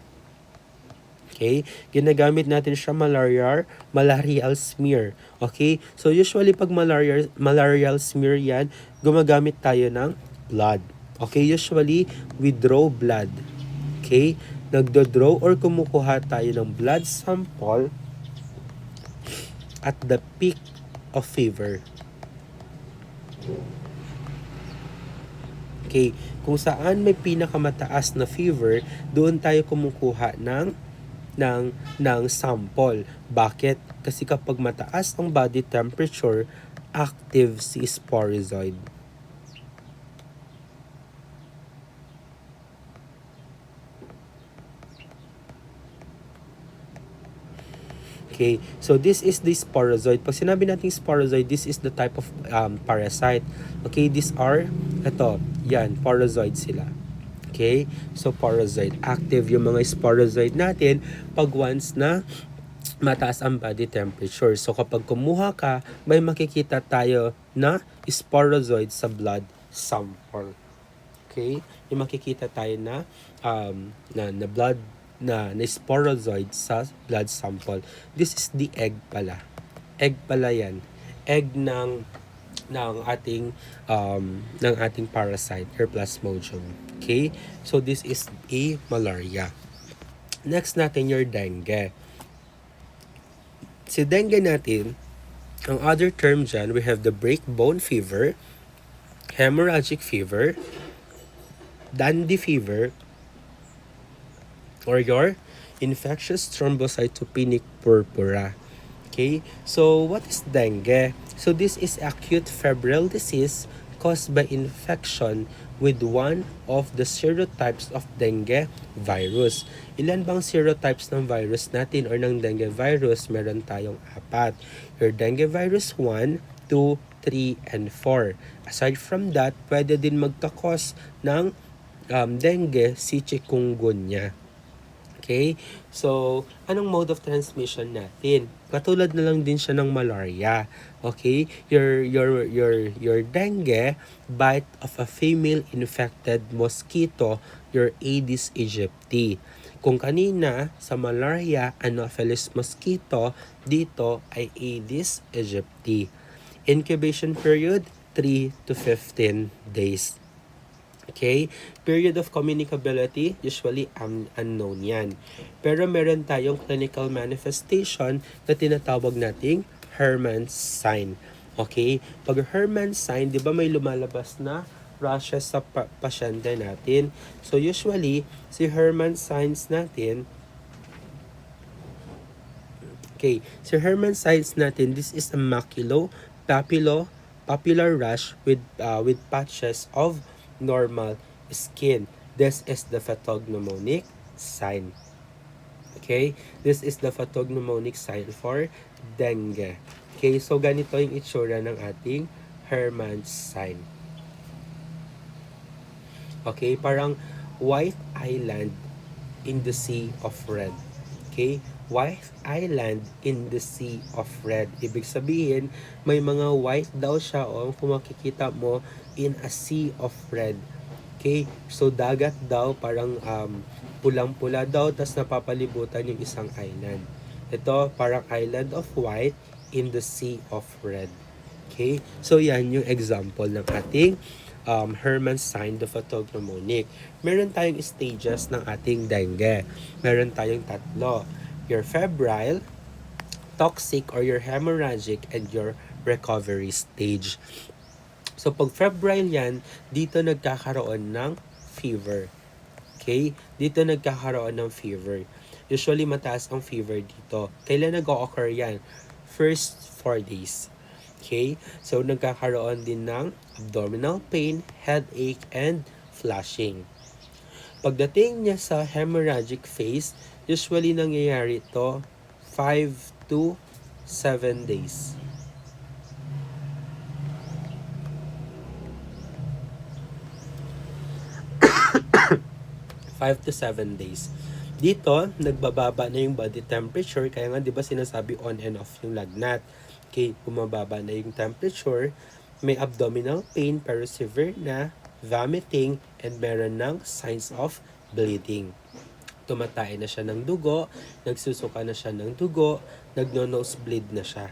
Okay? Ginagamit natin siya malarial smear. Okay? So, usually pag malarial smear yan, gumagamit tayo ng blood. Okay? Usually, we draw blood. Okay? Nagdo-draw or kumukuha tayo ng blood sample at the peak of fever. Okay, kung saan may pinakamataas na fever, doon tayo kumukuha ng sample. Bakit? Kasi kapag mataas ang body temperature, active si sporozoid. Okay, so this is the sporozoid. Pag sinabi natin sporozoid, this is the type of parasite. Okay, these are, yan, porozoid sila. Okay, so porozoid. Active yung mga sporozoid natin pag once na mataas ang body temperature. So kapag kumuha ka, may makikita tayo na sporozoid sa blood sample. Okay, yung makikita tayo na blood na sporozoid sa blood sample. This is the egg pala. Egg pala yan. Egg ng ating parasite or plasmodium. Okay? So this is a malaria. Next natin your dengue. Si dengue natin, ang other term dyan, we have the breakbone fever, hemorrhagic fever, dandy fever, or your infectious thrombocytopenic purpura. Okay, so what is dengue? So this is acute febrile disease caused by infection with one of the serotypes of dengue virus. Ilan bang serotypes ng virus natin or ng dengue virus? Meron tayong 4. Your dengue virus 1, 2, 3, and 4. Aside from that, pwede din magkakos ng dengue si chikungunya. Okay? So, anong mode of transmission natin? Katulad na lang din siya ng malaria. Okay? Your dengue bite of a female infected mosquito, your Aedes aegypti. Kung kanina sa malaria, Anopheles mosquito, dito ay Aedes aegypti. Incubation period, 3 to 15 days. Okay? Period of communicability, usually unknown yan. Pero meron tayong clinical manifestation na tinatawag nating Herrmann's sign. Okay? Pag Herrmann's sign, di ba may lumalabas na rashes sa pasyente natin? So usually, si Herrmann's signs natin, Herrmann's signs natin, this is a maculopapular rash with patches of normal skin. This is the pathognomonic sign. Okay? This is the pathognomonic sign for dengue. Okay? So, ganito yung itsura ng ating Herrmann's sign. Okay? Parang white island in the sea of red. Okay? White island in the sea of red. Ibig sabihin, may mga white daw siya kung makikita mo in a sea of red. Okay? So, dagat daw, parang pulang-pula daw, tas napapalibutan yung isang island. Ito, parang island of white in the sea of red. Okay? So, yan yung example ng ating Herrmann's sign, the pathognomonic. Meron tayong stages ng ating dengue. Meron tayong 3. Your febrile, toxic, or your hemorrhagic, and your recovery stage. So, pag febrile yan, dito nagkakaroon ng fever. Okay? Dito nagkakaroon ng fever. Usually, mataas ang fever dito. Kailan nag-o-occur yan? First 4 days. Okay? So, nagkakaroon din ng abdominal pain, headache, and flushing. Pagdating niya sa hemorrhagic phase, usually nangyayari ito 5 to 7 days. 5 to 7 days. Dito, nagbababa na yung body temperature, kaya nga 'di ba sinasabi on and off yung lagnat. Okay, bumababa na yung temperature, may abdominal pain pero severe na, vomiting, and meron ng signs of bleeding. Tumatay na siya ng dugo, nagsusuka na siya ng dugo, nagno-nosebleed na siya.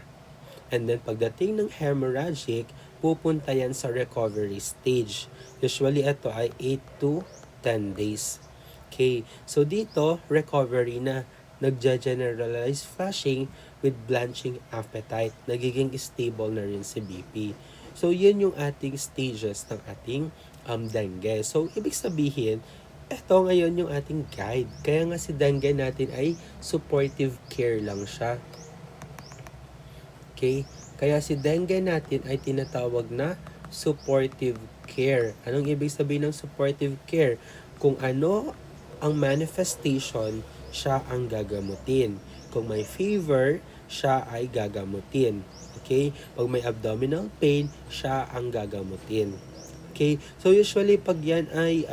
And then pagdating ng hemorrhagic, pupunta yan sa recovery stage. Usually ito ay 8 to 10 days. Okay, so dito, recovery na. Nagja-generalize flushing with blanching appetite. Nagiging stable na rin si BP. So, yun yung ating stages ng ating dengue. So, ibig sabihin, ito ngayon yung ating guide. Kaya nga si dengue natin ay supportive care lang siya. Okay? Kaya si dengue natin ay tinatawag na supportive care. Anong ibig sabihin ng supportive care? Kung ano ang manifestation, siya ang gagamutin. Kung may fever, siya ay gagamutin. Okay? Pag may abdominal pain, siya ang gagamutin. Okay? So usually pag yan ay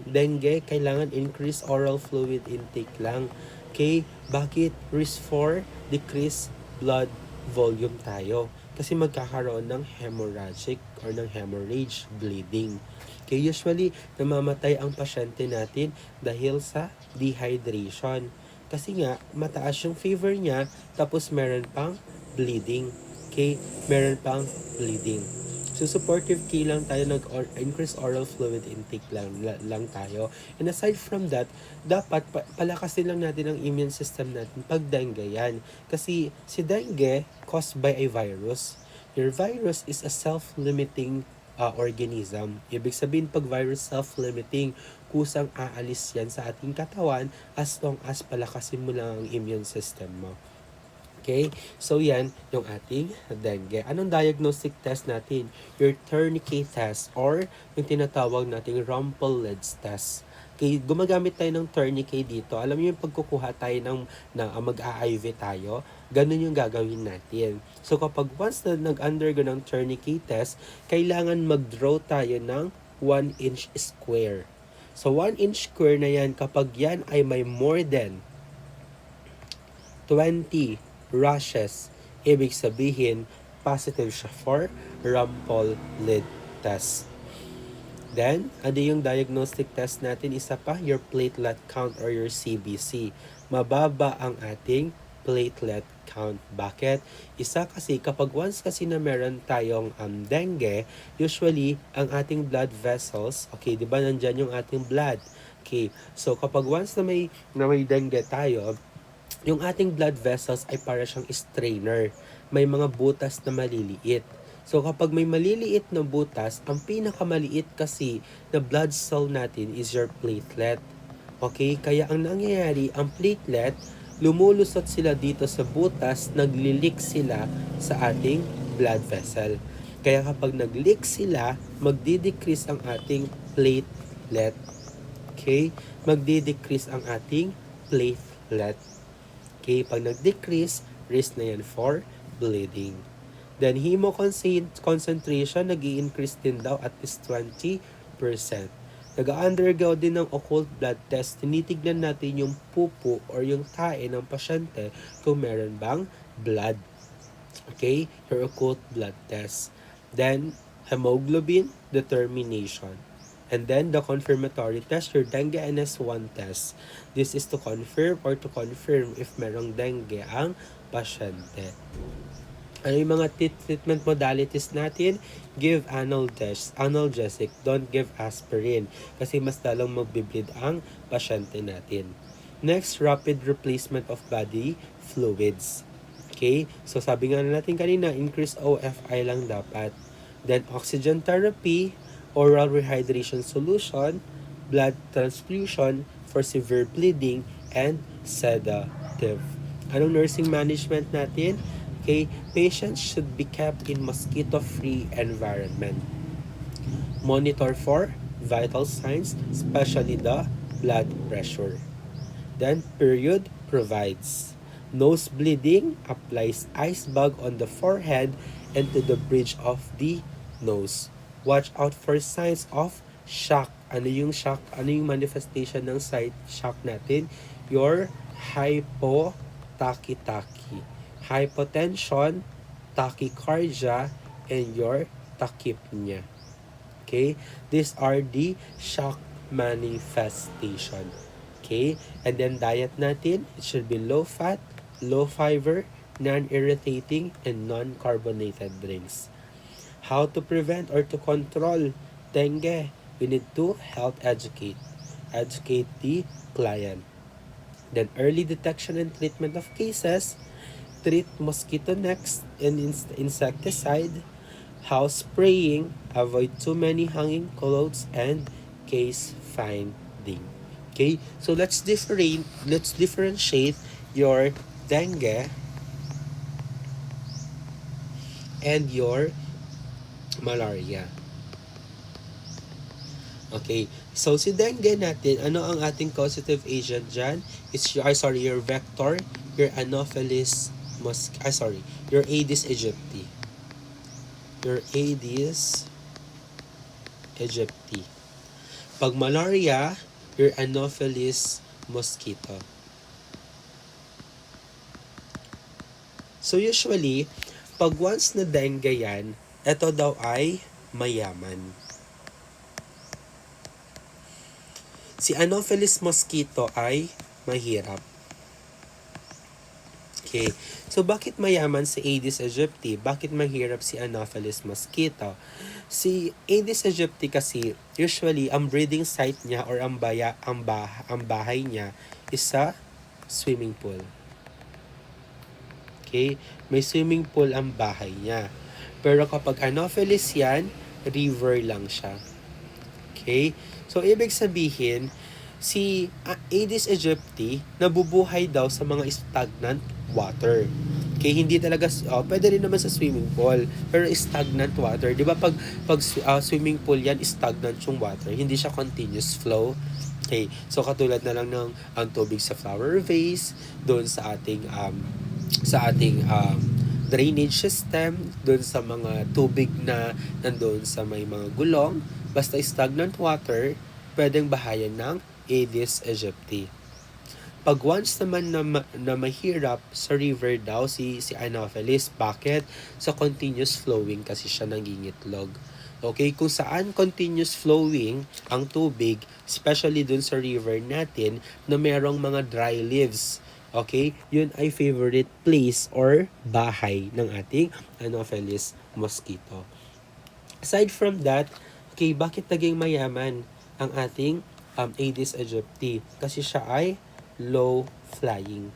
dengue, kailangan increase oral fluid intake lang. Okay? Bakit? Risk for decrease blood volume tayo. Kasi magkakaroon ng hemorrhagic or ng hemorrhage bleeding. Okay, usually, namamatay ang pasyente natin dahil sa dehydration. Kasi nga, mataas yung fever niya, tapos meron pang bleeding. Okay, meron pang bleeding. So, supportive key lang tayo, nag-increase oral fluid intake lang tayo. And aside from that, dapat palakasin lang natin ang immune system natin pag dengue yan. Kasi si dengue caused by a virus. Your virus is a self-limiting organism. Ibig sabihin, pag virus self-limiting, kusang aalis yan sa ating katawan as long as palakasin mo lang ang immune system mo. Okay? So, yan yung ating dengue. Anong diagnostic test natin? Your tourniquet test or yung tinatawag nating Rumpel-Leeds test. Okay, gumagamit tayo ng tourniquet dito. Alam niyo yung pagkukuha tayo ng mag-a-IV tayo, ganun yung gagawin natin. So kapag once na nag-undergo ng tourniquet test, kailangan mag-draw tayo ng 1 inch square. So 1 inch square na yan, kapag yan ay may more than 20 rashes, ibig sabihin, positive siya for Rumpel-Leeds test. Then, ano yung diagnostic test natin? Isa pa, your platelet count or your CBC. Mababa ang ating platelet count. Bakit? Isa kasi, kapag once kasi na meron tayong dengue, usually, ang ating blood vessels, okay, di ba nandyan yung ating blood? Okay, so kapag once na may dengue tayo, yung ating blood vessels ay para siyang strainer. May mga butas na maliliit. So kapag may maliliit na butas, ang pinakamaliit kasi na blood cell natin is your platelet. Okay? Kaya ang nangyayari, ang platelet, lumulusot sila dito sa butas, nagli-leak sila sa ating blood vessel. Kaya kapag nag-leak sila, magdi-decrease ang ating platelet. Okay? Magdi-decrease ang ating platelet. Okay? Pag nag-decrease, risk na yan for bleeding. Then, concentration, nag-i-increase din daw at least 20%. Nag-undergo din ng occult blood test. Tinitignan natin yung pupo or yung tae ng pasyente kung meron bang blood. Okay? Your occult blood test. Then, hemoglobin determination. And then, the confirmatory test, your dengue NS1 test. This is to confirm if merong dengue ang pasyente. Ano yung mga treatment modalities natin? Give analgesic. Don't give aspirin. Kasi mas lalong magbibleed ang pasyente natin. Next, rapid replacement of body fluids. Okay? So sabi nga natin kanina, increase OFI lang dapat. Then, oxygen therapy, oral rehydration solution, blood transfusion for severe bleeding, and sedative. Anong nursing management natin? Okay, patients should be kept in mosquito-free environment. Monitor for vital signs, especially the blood pressure. Then, period provides. Nose bleeding, applies ice bag on the forehead and to the bridge of the nose. Watch out for signs of shock. Ano yung shock? Ano yung manifestation ng shock natin? your hypotachytachy. Hypotension, tachycardia, and your tachypnea. Okay? These are the shock manifestation. Okay? And then diet natin, it should be low fat, low fiber, non-irritating, and non-carbonated drinks. How to prevent or to control dengue? We need to health educate. Educate the client. Then early detection and treatment of cases. Treat mosquito nets and insecticide. House spraying. Avoid too many hanging clothes and case finding. Okay, so let's differentiate your dengue and your malaria. Okay, so si dengue natin, ano ang ating causative agent dyan? It's your vector, your Anopheles your Aedes aegypti. Your Aedes aegypti. Pag malaria, your Anopheles mosquito. So usually, pag once na dengue yan, ito daw ay mayaman. Si Anopheles mosquito ay mahirap. Okay. So, bakit mayaman si Aedes aegypti? Bakit mahirap si Anopheles mosquito? Si Aedes aegypti kasi, usually, ang breeding site niya or ang bahay niya is sa swimming pool. Okay? May swimming pool ang bahay niya. Pero kapag Anopheles yan, river lang siya. Okay? So, ibig sabihin, si Aedes aegypti nabubuhay daw sa mga stagnant water. Okay, hindi talaga pwede rin naman sa swimming pool, pero stagnant water. 'Di ba pag swimming pool yan, stagnant yung water. Hindi siya continuous flow. Okay, so katulad na lang ng ang tubig sa flower vase, doon sa ating drainage system, doon sa mga tubig na nandoon sa may mga gulong, basta stagnant water, pwedeng bahayan ng Aedes aegypti. Pag once naman na mahirap sa river daw si Anopheles, bakit? Sa continuous flowing kasi siya nangingitlog. Okay, kung saan continuous flowing ang tubig, especially dun sa river natin na merong mga dry leaves. Okay, yun ay favorite place or bahay ng ating Anopheles mosquito. Aside from that, okay, bakit naging mayaman ang ating Aedes aegypti? Kasi siya ay low flying.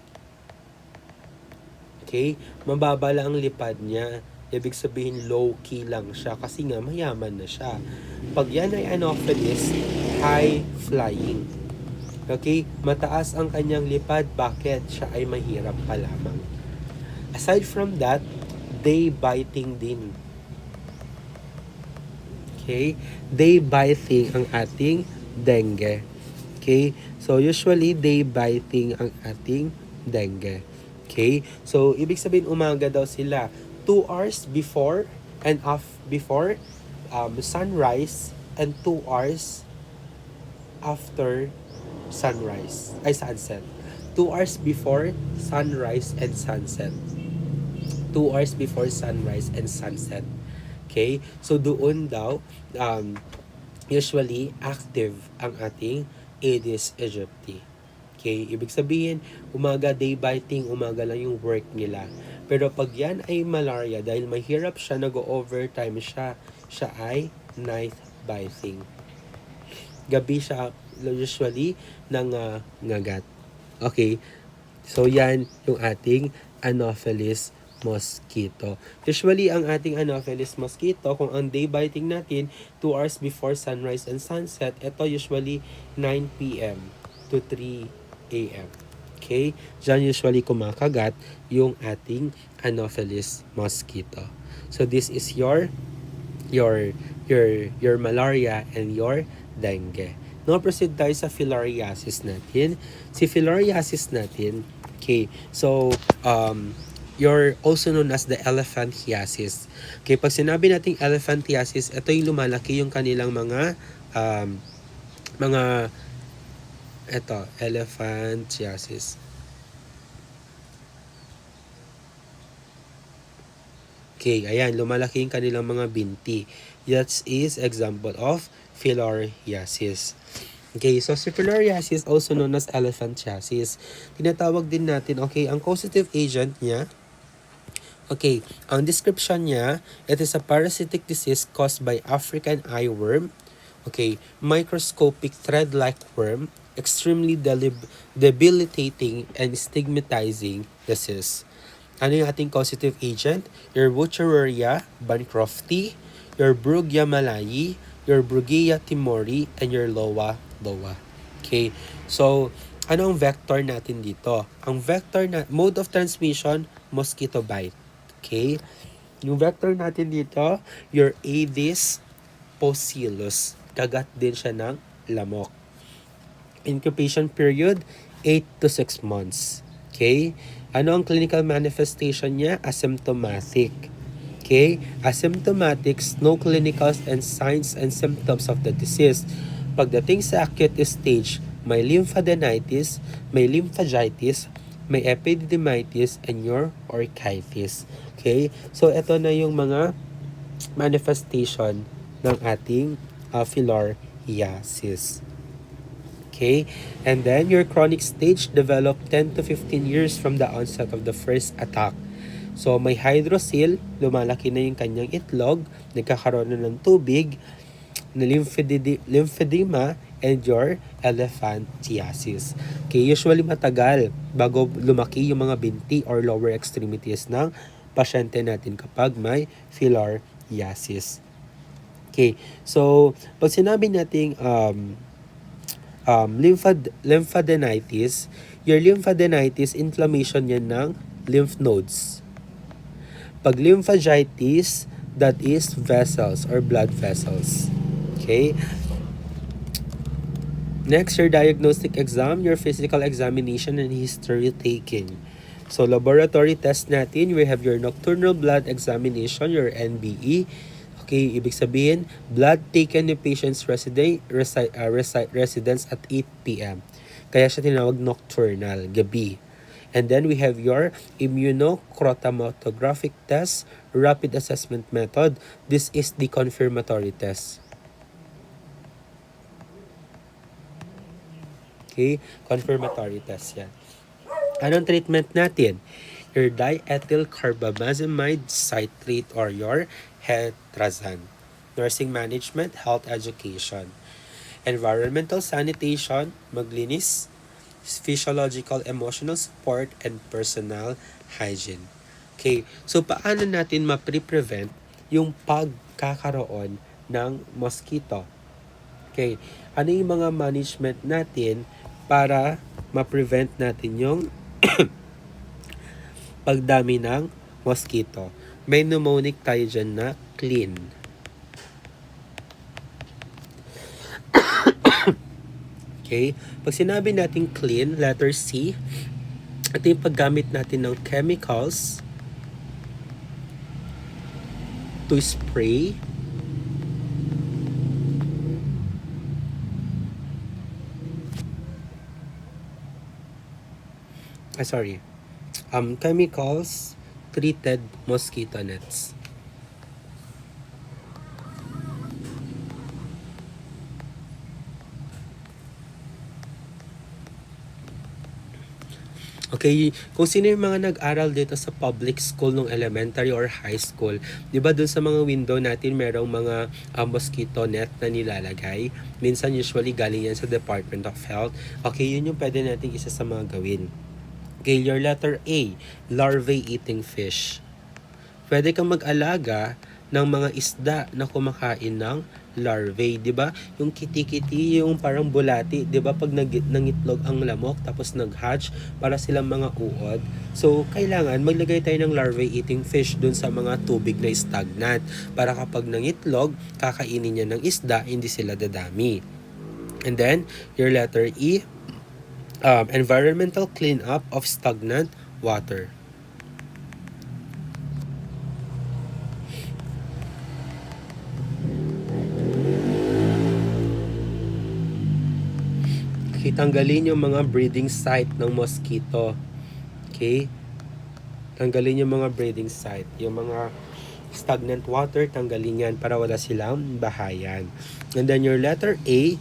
Okay? Mababa lang ang lipad niya. Ibig sabihin low key lang siya kasi nga mayaman na siya. Pag yan ay Anopheles, high flying. Okay? Mataas ang kanyang lipad. Bakit? Siya ay mahirap pa lamang. Aside from that, day biting din. Okay? Day biting ang ating dengue. Okay? So, usually, day biting ang ating dengue. Okay? So, ibig sabihin, umaga daw sila. 2 hours before and before sunrise and 2 hours after sunset. 2 hours before sunrise and sunset. 2 hours before sunrise and sunset. Okay? So, doon daw, usually, active ang ating Aedes aegypti. Okay, ibig sabihin, umaga day biting, umaga lang yung work nila. Pero pag yan ay malaria, dahil mahirap siya, nag-overtime siya ay night biting. Gabi siya usually nangangagat. Okay, so yan yung ating Anopheles mosquito. Usually, ang ating Anopheles mosquito, kung ang day biting natin, 2 hours before sunrise and sunset, ito usually 9 p.m. to 3 a.m. Okay? Diyan usually kumakagat yung ating Anopheles mosquito. So, this is your malaria and your dengue. Now, proceed tayo sa filariasis natin. Si filariasis natin, okay, so, you're also known as the elephantiasis. Okay, pag sinabi nating elephantiasis, ito yung lumalaki yung kanilang mga Ito, elephantiasis. Okay, ayan, lumalaki yung kanilang mga binti. That is example of filariasis. Okay, so si filariasis, also known as elephantiasis, tinatawag din natin, okay, ang causative agent niya, okay, ang description niya, it is a parasitic disease caused by African eyeworm, okay, microscopic thread-like worm, extremely debilitating and stigmatizing disease. Ano yung ating causative agent? Your Wuchereria bancrofti, your Brugia malayi, your Brugia timori, and your Loa loa. Okay? So, ano ang vector natin dito? Ang vector na mode of transmission, mosquito bite. Okay? Yung vector natin dito, your Aedes bacillus. Kagat din siya ng lamok. Incubation period, 8 to 6 months. Okay? Ano ang clinical manifestation niya? Asymptomatic. Okay? Asymptomatic, no clinicals and signs and symptoms of the disease. Pagdating sa acute stage, may lymphadenitis, may lymphangitis, may epididymitis, and your orchitis. Okay? So, ito na yung mga manifestation ng ating filariasis. Okay? And then, your chronic stage develop 10 to 15 years from the onset of the first attack. So, may hydrocele, lumalaki na yung kanyang itlog, nagkakaroon na ng tubig, na lymphedema, and your elephantiasis. Okay, usually matagal bago lumaki yung mga binti or lower extremities ng pasyente natin kapag may filariasis. Okay, so, pag sinabi nating lymphadenitis, your lymphadenitis, inflammation yan ng lymph nodes. Pag lymphangitis, that is vessels or blood vessels. Okay? Next, your diagnostic exam, your physical examination and history taking. So, laboratory test natin, we have your nocturnal blood examination, your NBE. Okay, ibig sabihin, blood taken ni patient's residence at 8 p.m. Kaya siya tinawag nocturnal, gabi. And then we have your immunochromatographic test, rapid assessment method. This is the confirmatory test. Okay, confirmatory test yan. Anong treatment natin? Your diethyl carbamazepine citrate or your hetrazan. Nursing management, health education. Environmental sanitation, maglinis, physiological emotional support, and personal hygiene. Okay, so paano natin ma-prevent yung pagkakaroon ng mosquito? Okay, ano yung mga management natin para ma-prevent natin yung pagdami ng mosquito? May mnemonic tayo dyan na clean. Okay? Pag sinabi natin clean, letter C, ito yung paggamit natin ng chemicals to spray chemicals treated mosquito nets. Okay, kung sino yung mga nag-aral dito sa public school nung elementary or high school, di ba dun sa mga window natin merong mga mosquito net na nilalagay? Minsan usually galing yan sa Department of Health. Okay, yun yung pwede natin isa sa mga gawin. Okay, your letter A, larvae eating fish. Pwede kang mag-alaga ng mga isda na kumakain ng larvae, 'di ba? Yung kiti-kiti, yung parang bulati, 'di ba? Pag nangitlog ang lamok tapos nag-hatch para silang mga uod. So, kailangan maglagay tayo ng larvae eating fish dun sa mga tubig na stagnant para kapag nangitlog, kakainin niya ng isda, hindi sila dadami. And then, your letter E, environmental cleanup of stagnant water. Okay, tanggalin yung mga breeding site ng mosquito. Okay? Tanggalin yung mga breeding site. Yung mga stagnant water, tanggalin yan para wala silang bahayan. And then your letter A,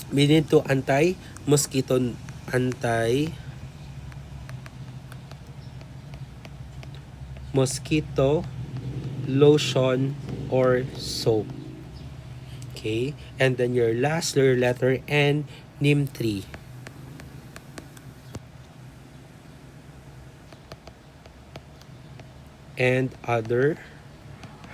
we need to anti-mosquito lotion or soap. Okay? And then your letter N, neem tree. And other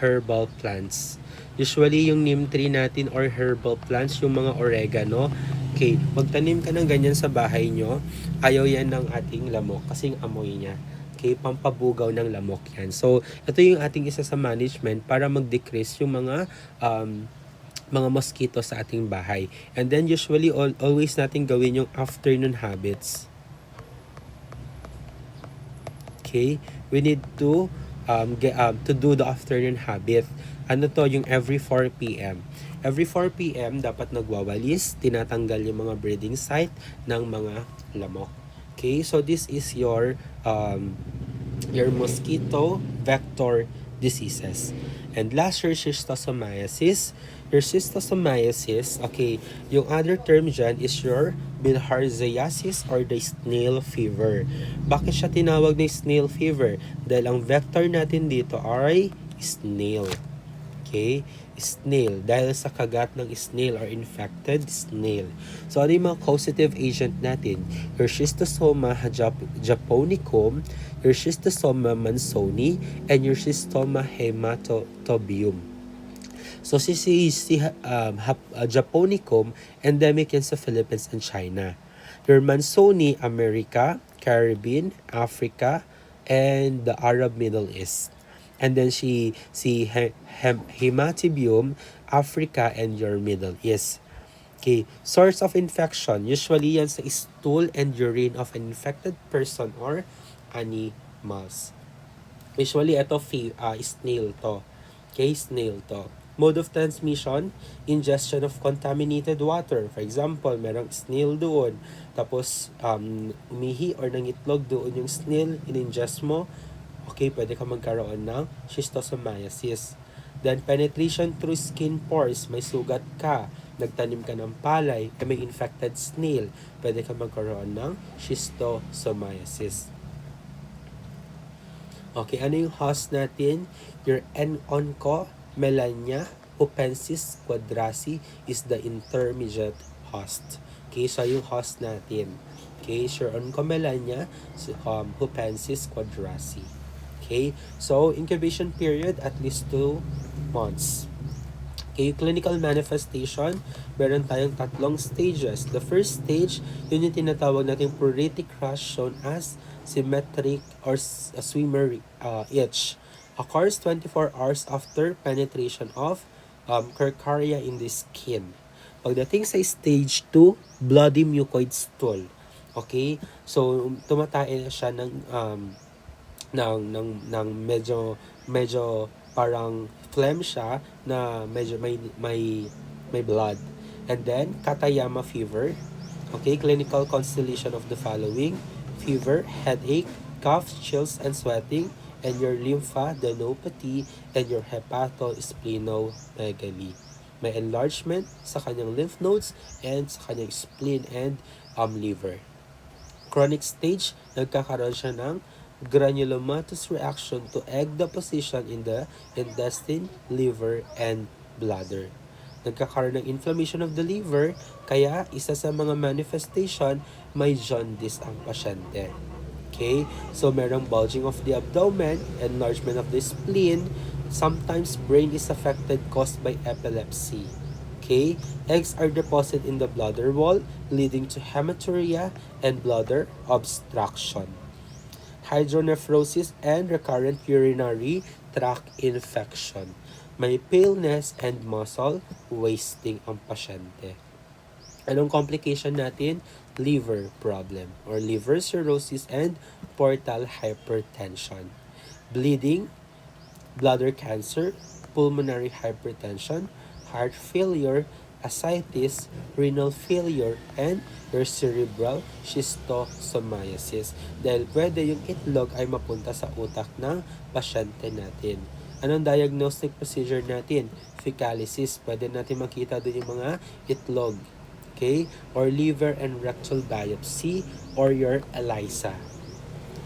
herbal plants. Usually, yung neem tree natin or herbal plants, yung mga oregano, okay, magtanim ka ng ganyan sa bahay nyo, ayaw yan ng ating lamok kasing amoy niya. Okay, pampabugaw ng lamok yan. So, ito yung ating isa sa management para mag-decrease yung mga mosquito sa ating bahay. And then, usually, always natin gawin yung afternoon habits. Okay, we need to do the afternoon habit. Ano to, yung every 4 p.m. Every 4 p.m. dapat nagwawalis, tinatanggal yung mga breeding site ng mga lamok. Okay, so this is your mosquito vector diseases. And last, your schistosomiasis. Your schistosomiasis, okay, yung other term dyan is your bilharziasis or the snail fever. Bakit siya tinawag na snail fever? Dahil ang vector natin dito ay snail. Okay? Snail. Dahil sa kagat ng snail or infected snail. So, ano yung mga causative agent natin? Your Schistosoma japonicum, your Schistosoma mansoni, and your Schistosoma hematobium. So, si japonicum, endemic yan sa Philippines and China. Your mansoni, America, Caribbean, Africa, and the Arab Middle East. And then si hematobium, Africa, and your Middle East. Okay, source of infection. Usually yan sa stool and urine of an infected person or animals. Usually ito snail to. Okay, snail to. Mode of transmission, ingestion of contaminated water. For example, merong snail doon. Tapos, umihi or nangitlog doon yung snail, in-ingest mo. Okay, pwede ka magkaroon ng schistosomiasis. Then, penetration through skin pores. May sugat ka. Nagtanim ka ng palay. May infected snail. Pwede ka magkaroon ng schistosomiasis. Okay, ano yung host natin? Your Oncomelania hupensis quadrasi is the intermediate host. Okay, so yung host natin. Okay, so your Oncomelania hupensis quadrasi. Okay, so incubation period at least 2 months. Okay, clinical manifestation, meron tayong 3 stages. The first stage, yun yung tinatawag natin pruritic rash shown as symmetric or swimmer itch. Occurs 24 hours after penetration of Cercaria in the skin. Pagdating sa stage 2, bloody mucoid stool. Okay? So, tumatay na siya ng medyo parang phlegm siya na medyo may blood. And then, Katayama fever. Okay, clinical constellation of the following: fever, headache, cough, chills, and sweating, and your lymphadenopathy, and your hepatosplenomegaly. May enlargement sa kanyang lymph nodes and sa kanyang spleen and liver. Chronic stage, nagkakaroon siya ng granulomatous reaction to egg deposition in the intestine, liver, and bladder. Nagkakaroon ng inflammation of the liver, kaya isa sa mga manifestation, may jaundice ang pasyente. Okay? So, merong bulging of the abdomen, enlargement of the spleen, sometimes brain is affected caused by epilepsy. Okay? Eggs are deposited in the bladder wall, leading to hematuria and bladder obstruction. Hydronephrosis and recurrent urinary tract infection. May paleness and muscle wasting ang pasyente. Anong complication natin? Liver problem or liver cirrhosis and portal hypertension. Bleeding, bladder cancer, pulmonary hypertension, heart failure, ascites, renal failure, and your cerebral schistosomiasis. Dahil pwede yung itlog ay mapunta sa utak ng pasyente natin. Anong diagnostic procedure natin? Fecalysis. Pwede natin makita doon yung mga itlog. Okay? Or liver and rectal biopsy or your ELISA.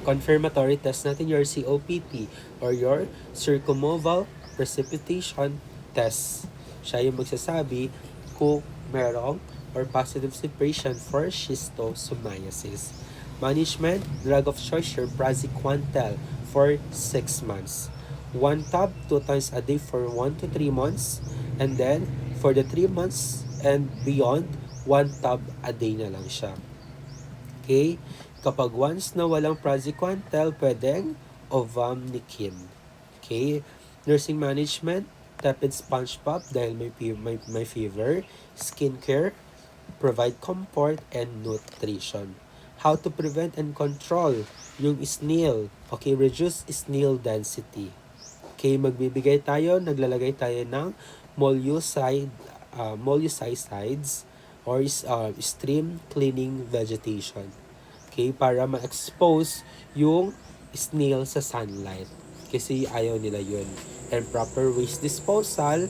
Confirmatory test natin your COPT or your circummoval precipitation test. Siya yung magsasabi kung merong or positive secretion for schistosomiasis. Management, drug of choice, your praziquantel for 6 months. 1 tab 2 times a day for 1 to 3 months. And then, for the 3 months and beyond, 1 tab a day na lang siya. Okay? Kapag once na walang praziquantel, pwedeng ovamnikin. Okay? Nursing management, tepid sponge pop dahil may fever, skincare, provide comfort, and nutrition. How to prevent and control yung snail. Okay, reduce snail density. Okay, naglalagay tayo ng molluscides or stream cleaning vegetation. Okay, para ma-expose yung snail sa sunlight. Kasi ayaw nila yun. And proper waste disposal,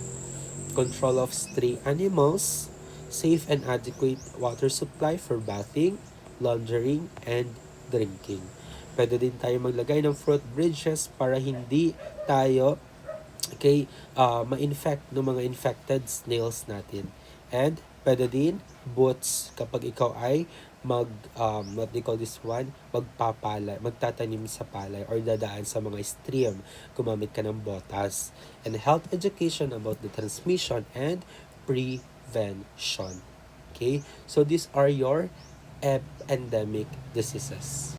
control of stray animals, safe and adequate water supply for bathing, laundering, and drinking. Pwede din tayo maglagay ng fruit bridges para hindi tayo ma-infect ng mga infected snails natin. And pwede din boots kapag ikaw ay what they call this one, magtatanim sa palay or dadaan sa mga stream, gumamit ka ng botas. And health education about the transmission and prevention. Okay? So these are your endemic diseases.